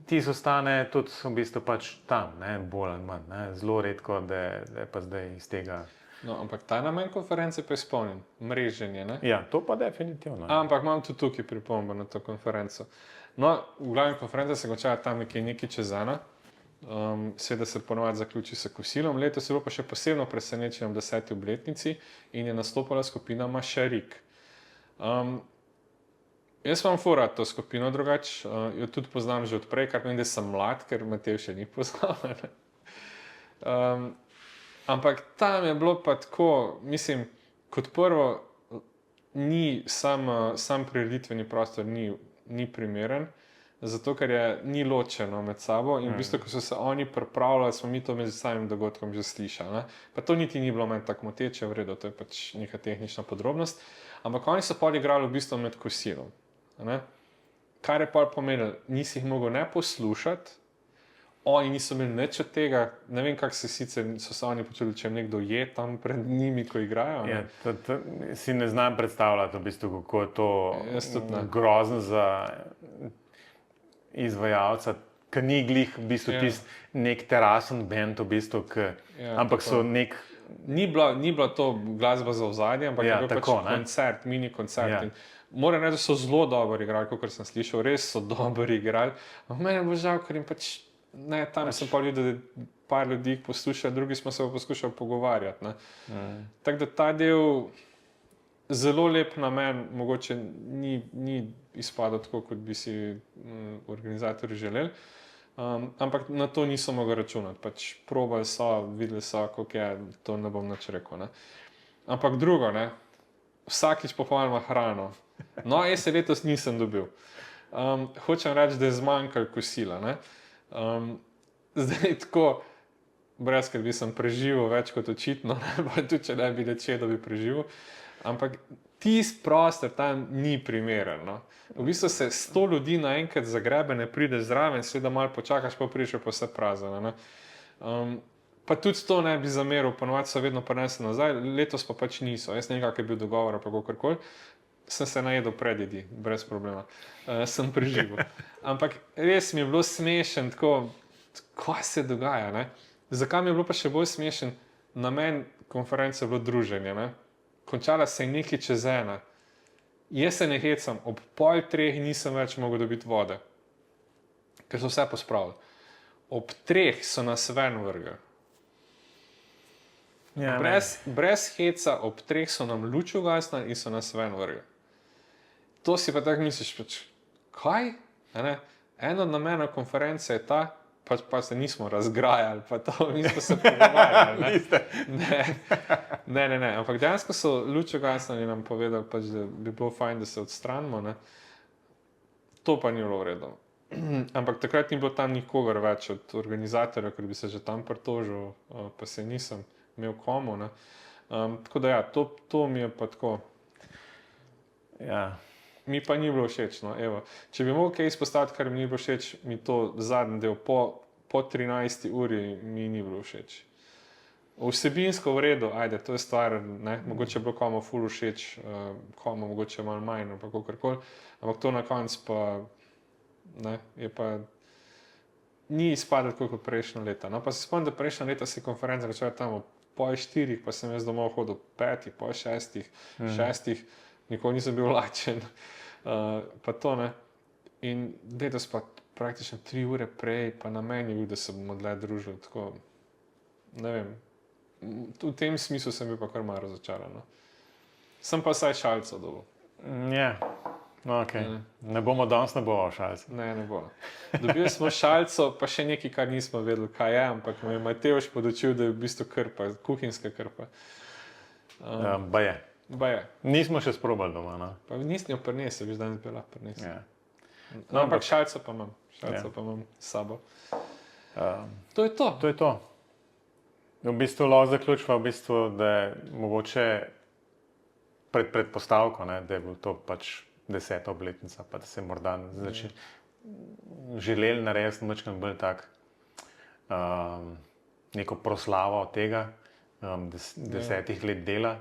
ti ostane tudi v bistvu pač tam, ne? Bolj ali manj. Ne? Zelo redko, da je pa zdaj iz tega. No, ampak ta namen konference pa je izpolnjen, mreženje. Ne? Ja, to pa definitivno. Ampak imam tudi tukaj pripombo na to konferenco. No, v glavni konferenci se konča tam nekaj čez ena. Seveda se ponovadi zaključi s kosilom. Letos je bilo pa še posebno presenečenje v 10. obletnici in je nastopala skupina Mašarik. Jaz imam fora to skupino drugače, jo tudi poznam že odprej, kar pomeni, da sem mlad, ker Matej še ni poznal. Ampak tam je bilo pa tako, mislim, kot prvo, ni sam prireditveni prostor ni primeren, zato ker ni ločeno med sabo in v bistvu, ko so se oni pripravljali, smo mi to med samim dogodkom že slišali. Ne? Pa to niti ni bilo meni tako moteče, v redu, to je pač neka tehnična podrobnost, ampak oni so pa igrali v bistvu med kosilom. Ne? Kar je pa pomenilo, nisi jih mogel ne poslušati, oni niso imeli nič od tega, ne vem, kako so se oni počuli, če nekdo je tam pred njimi, ko igrajo. Ne? Ja, si ne znam predstavljati, v bistvu, kako je to grozno za izvajalca, ki ni glih v bistvu nek terasen band, v bistvu, ampak so nek. Ni bila to glasba za ozadje, ampak je bil pač koncert, mini koncert. Ja. Moram reči, da so zelo dobro igrali, kot sem slišal, res so dobro igrali. Mene bo žal, ker jim pač, ne, tam sem pa videl, da par ljudi jih posluša, drugi smo se poskušali pogovarjati. Tako da ta del, zelo lep namen, mogoče ni izpadel tako, kot bi si organizatorji želeli. Ampak na to niso mogli računati. Pač probali so, videli so, kako je, to ne bom nič rekel. Ne. Ampak drugo, ne, vsakič popolnoma hrano. No, jaz se letos nisem dobil. Hočem reči, da je zmanjkalo kosila. Ne. Zdaj tako, brez skrbi sem preživel več kot očitno, pa tudi če ne bi reče, da bi preživel. Ampak tisti prostor tam ni primeren. No. V bistvu se 100 ljudi naenkrat zagrebe, ne prideš zraven, seveda malo počakaš, pa prideš pa vse prazno. Pa tudi to ne bi zameril, ponovadi so vedno prinesli nazaj, letos pa pač niso. Jaz ne vem, kak je bil dogovor, pa kakorkoli. Sem se najedel pred jedi, brez problema. Sem preživel. Ampak res mi je bilo smešen, tako, kaj se dogaja. Ne? Zakaj mi je bilo pa še bolj smešen? Namen konference je bilo druženje. Ne? Končala se je nekaj čez ena. Jaz se ne hecam, ob 2:30 nisem več mogel dobiti vode, ker so vse pospravili. Ob 3 so nas ven vrgli. Ja, brez heca, ob 3 so nam luč ugasnili in so nas ven vrgli. To si pa tako misliš, pač, kaj? En od namenov konference je ta, pa se nismo razgrajali, pa to nismo se pogovarjali. Ne, ampak dejansko so luč ugasnili in nam povedali, pač, da bi bilo fajn, da se odstranimo. Ne. To pa ni bilo v redu. Ampak takrat ni bilo tam nikogar več od organizatorja, ker bi se že tam pritožil, pa se nisem imel komu. Ne. Tako da ja, to mi je pa tako. Ja. Mi pa ni bilo všeč. No. Evo, če bi mogel kaj izpostaviti, kar mi ni bilo všeč, mi to zadnji del po 13. uri mi ni bilo všeč. Vsebinsko v redu, ajde, to je stvar, ne, mogoče je bilo komu ful všeč, komu mogoče malo manj, pa kakorkoli, ampak to na koncu pa, ne, je pa, ni izpadlo tako kot prejšnjo leta. No, pa se spomnim, da prejšnjo leta si konferenca začela tam ob 3:30, pa sem jaz domov hodil ob 5, 5:30, 6, nikoli nisem bil lačen, pa to ne. In letos pa praktično 3 ure prej, pa na meni je bil, da se bomo dlje družili, tako, ne vem, v tem smislu sem bil pa kar malo razočaran. No. Sem pa saj šalico dobil. Ja, no, ok. Ne bomo danes šalico. Ne bo. Dobili smo šalico, pa še nekaj, kar nismo vedeli, kaj je, ampak me je Matevž podočil, da je v bistvu krpa, kuhinjska krpa. Ba je. Nismo še sprobali doma. No? Pa nisem jo prinesel, viš danes bi lahko prinesel. Ja. No, ampak šalico pa imam. Šalico pa imam s sabo. To je to. To je to. V bistvu lahko zaključimo, v bistvu, da mogoče predpostavko, ne, da je bil to pač 10. obletnica, pa da se je morda želeli narediti malo bolj tak neko proslavo tega 10 let dela.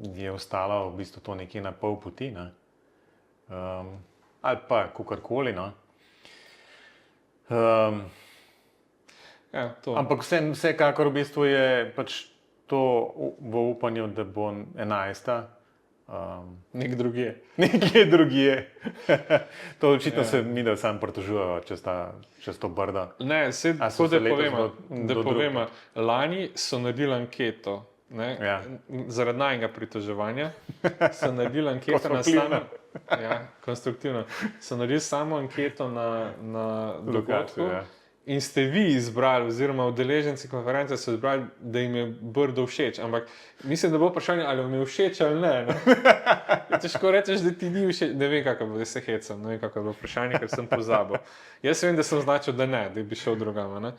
Je ostalo v bistvu to nekje na pol poti, ne? Ali pa kakorkoli. No? Ampak vsekakor v bistvu je pač to v upanju, da bo 11. Nekje drugje. To očitno se mi, da sam pritožujejo čez to brdo. Ne, tako da povemo, lani so naredili anketo, ja. Zaradi najnega pritoževanja, so naredili anketo na samo, ja, konstruktivno, so naredili samo anketo na dogodku. Ja. In ste vi izbrali, oziroma udeleženci konference so izbrali, da jim je Brdo všeč. Ampak mislim, da bo vprašanje, ali vam je všeč ali ne. Težko rečeš, da ti ni všeč. Ne vem, kako bo, da se hecam. Ne vem, kako bo vprašanje, ker sem pozabil. Jaz vem, da sem označil, da ne, da bi šel drugama.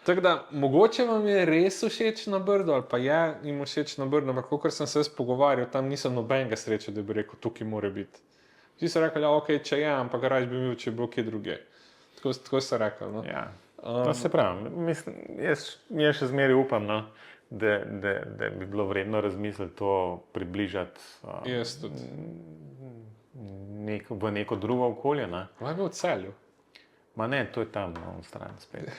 Tako da, mogoče vam je res všeč na Brdo, ali pa je jim všeč na Brdo, ampak kakor sem se jaz pogovarjal, tam nisem nobenega sreča, da bi rekel, tukaj mora biti. Vsi so rekli, ja, ok, če je, ampak raje bi bil, če je bilo kje druge. Tako se rekel. No? Ja. To se pravi. Mislim, jaz še zmeraj upam, no, da bi bilo vredno razmisliti to približati v neko drugo okolje. Kaj bi v Celju? Ma ne, to je tam na stran spet.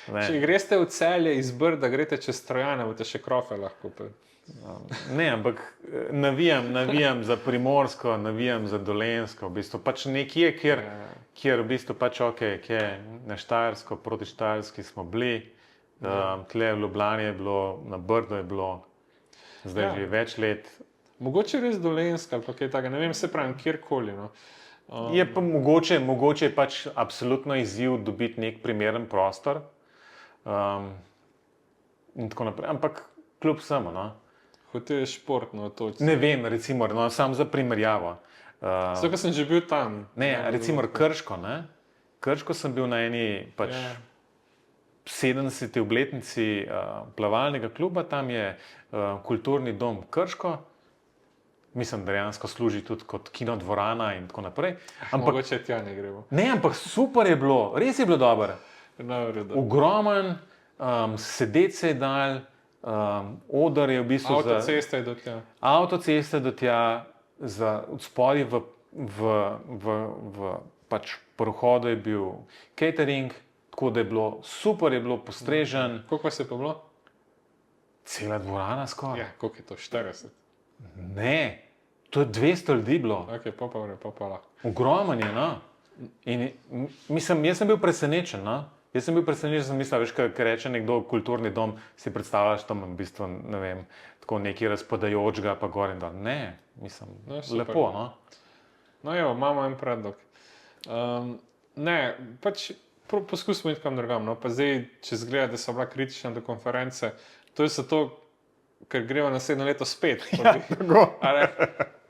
Če greste v Celje iz Brda, greste čez Trojane, boste še krofe lahko kupili. Ne, ampak navijam za Primorsko, navijam za Dolenjsko, v bistvu pač nekje, kjer v bistvu pač na Štajersko, proti Štajerski smo bili, tle v Ljubljani je bilo, na Brdu je bilo, zdaj že več let. Mogoče res Dolenjska, ali pa kaj takega, ne vem, se pravim, kjerkoli. No. Je pa mogoče pač absolutno izziv dobiti nek primeren prostor in tako naprej, ampak kljub vsemu, no. Hotel je športno točno. Ne vem, recimo, no, sam za primerjavo. Zato, ker sem že bil tam. Ne, recimo Krško, ne. Krško sem bil na eni pač 70. obletnici plavalnega kluba, tam je kulturni dom Krško. Mislim, dejansko služi tudi kot kinodvorana in tako naprej. Mogoče tja ne gremo. Ne, ampak super je bilo, res je bilo dobro. Ogromen, sedeti se je dal, oder je v bistvu avtoceste do tja, od spodaj v pač prohodu je bil catering, tako da je bilo super, je bilo postrežen. Koliko vas je pa bilo? Cela dvorana skoraj. Ja, koliko je to, 40? Ne, to je 200 ljudi bilo. Ok, pa lahko. Ogromen je, no. In mislim, jaz sem bil presenečen, no. Sem mislil, veš, kaj reče nekdo kulturni dom, si predstavljaš tam v bistvu, ne vem, tako nekaj razpadajočega, pa gor in dol. Ne, mislim, lepo, no. No, evo, imamo en predlog. Ne, pač poskusimo iti kam drugam, no, pa zdaj, če zgleda, da so bila kritična do konference, to je zato, ker greva naslednje leto spet.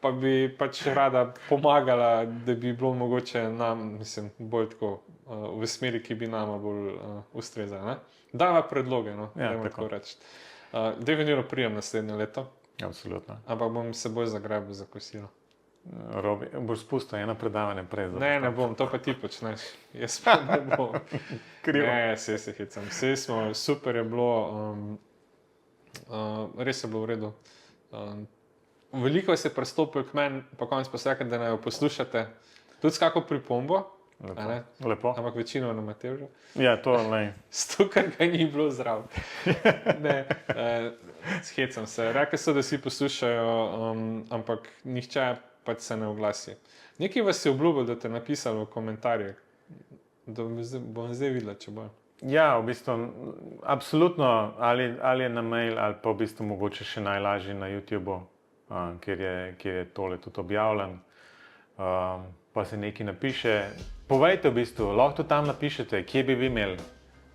Pa bi pač rada pomagala, da bi bilo mogoče nam, mislim, bolj tako v smeri, ki bi nama bolj ustrezala. Dava predloge, no, tako reči. Definitivno prijem naslednje leto. Absolutno. Ampak bom se bolj zagrabil za kosilo. Robi, boš spustil eno predavanje prej. Ne bom, to pa ti počneš. Jaz pa ne bom. Krivo. Ne, se hecam. Vse smo, super je bilo, res je bilo v redu. Veliko se je prestopil k meni, pa konec pa se rekel, da naj jo poslušate. Tudi s kako pripombo. Lepo. Ampak večino na Matevžu. Ja, to ne. Sto, kar ga ni bilo zdrav. Ne, hecam se. Rekli so, da si poslušajo, ampak nihče pač se ne oglasi. Nekaj vas je obljubil, da te napisali v komentarjih. Bom zdaj videla, če bo. Ja, v bistvu, absolutno, ali je na mail, ali pa v bistvu mogoče še najlažje na YouTubeu. Kjer je tole tudi objavljen, pa se nekaj napiše. Povejte v bistvu, lahko tam napišete, kje bi vi imeli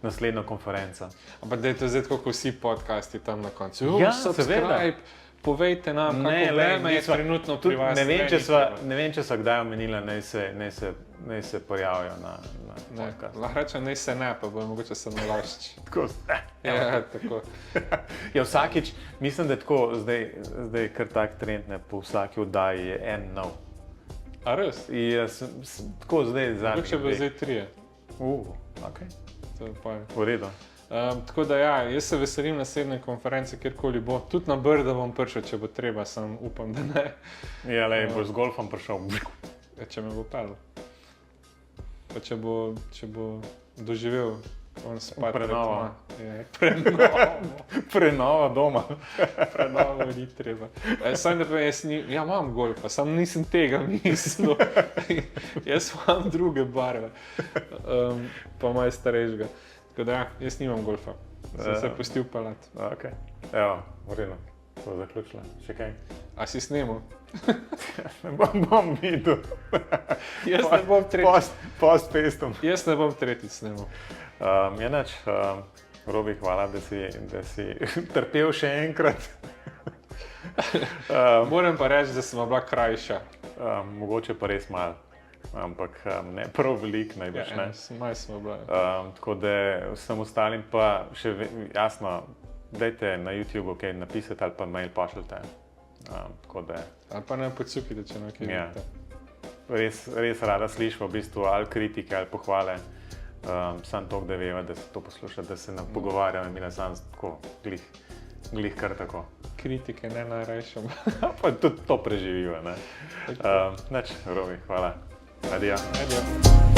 naslednjo konferenco. Ampak da je to zdaj tako, kot vsi podcasti tam na koncu. Ja, seveda. Povejte nam, kako vreme je trenutno pri vas. Ne vem, če so kdaj omenila, naj se pojavijo na podcast. Lahko rečem, naj se ne, pa bo mogoče se nalašči. Tako. Ja, tako. Ja, vsakič, mislim, da je tako, zdaj kar tak trend, ne, po vsaki oddaji je en nov. A res? Jaz tako zdaj zadnji. Če bo zdaj 3. Ok, To je pa. v redu. Tako da ja, jaz se veselim naslednje konference, kjerkoli bo. Tudi na Brda bom prišel, če bo treba, sam upam, da ne. Ja, lej, boš z golfom prišel. Ja, če me bo pel. Pa če bo doživel on spat. Prenovo. Prenovo. Prenova doma. Prenovo ni treba. Sam ne povem, ja imam golfa, sam nisem tega mislil. Jaz imam druge barve. Pa moj starejšega. Tako da ja, jaz nimam golfa. Sem se pustil pelat. Ok, evo, v redu. To je zaključila. Še kaj? A si snemal? Ne bom videl. Jaz ne bom tretjič. Post-pestom. Jaz ne bom tretjič snemal. Jenač, Robi, hvala, da si trpel še enkrat. Moram pa reči, da sem bila krajša. Mogoče pa res malo, ampak ne prav veliko najbrž. Ja, malo smo bila. Tako da vsem ostalim pa še jasno, dajte na YouTube kaj napisati ali pa mail pošljite. Ali pa ne podsukite, če nekaj vidite. Res rada slišimo v bistvu ali kritike ali pohvale. Sam to, da veva, da se to posluša, da se nam pogovarjamo in mi nas sam tako glih kar tako. Kritike ne najrajšem. Pa tudi to preživijo, ne? Robi, hvala. Adijo. Adijo.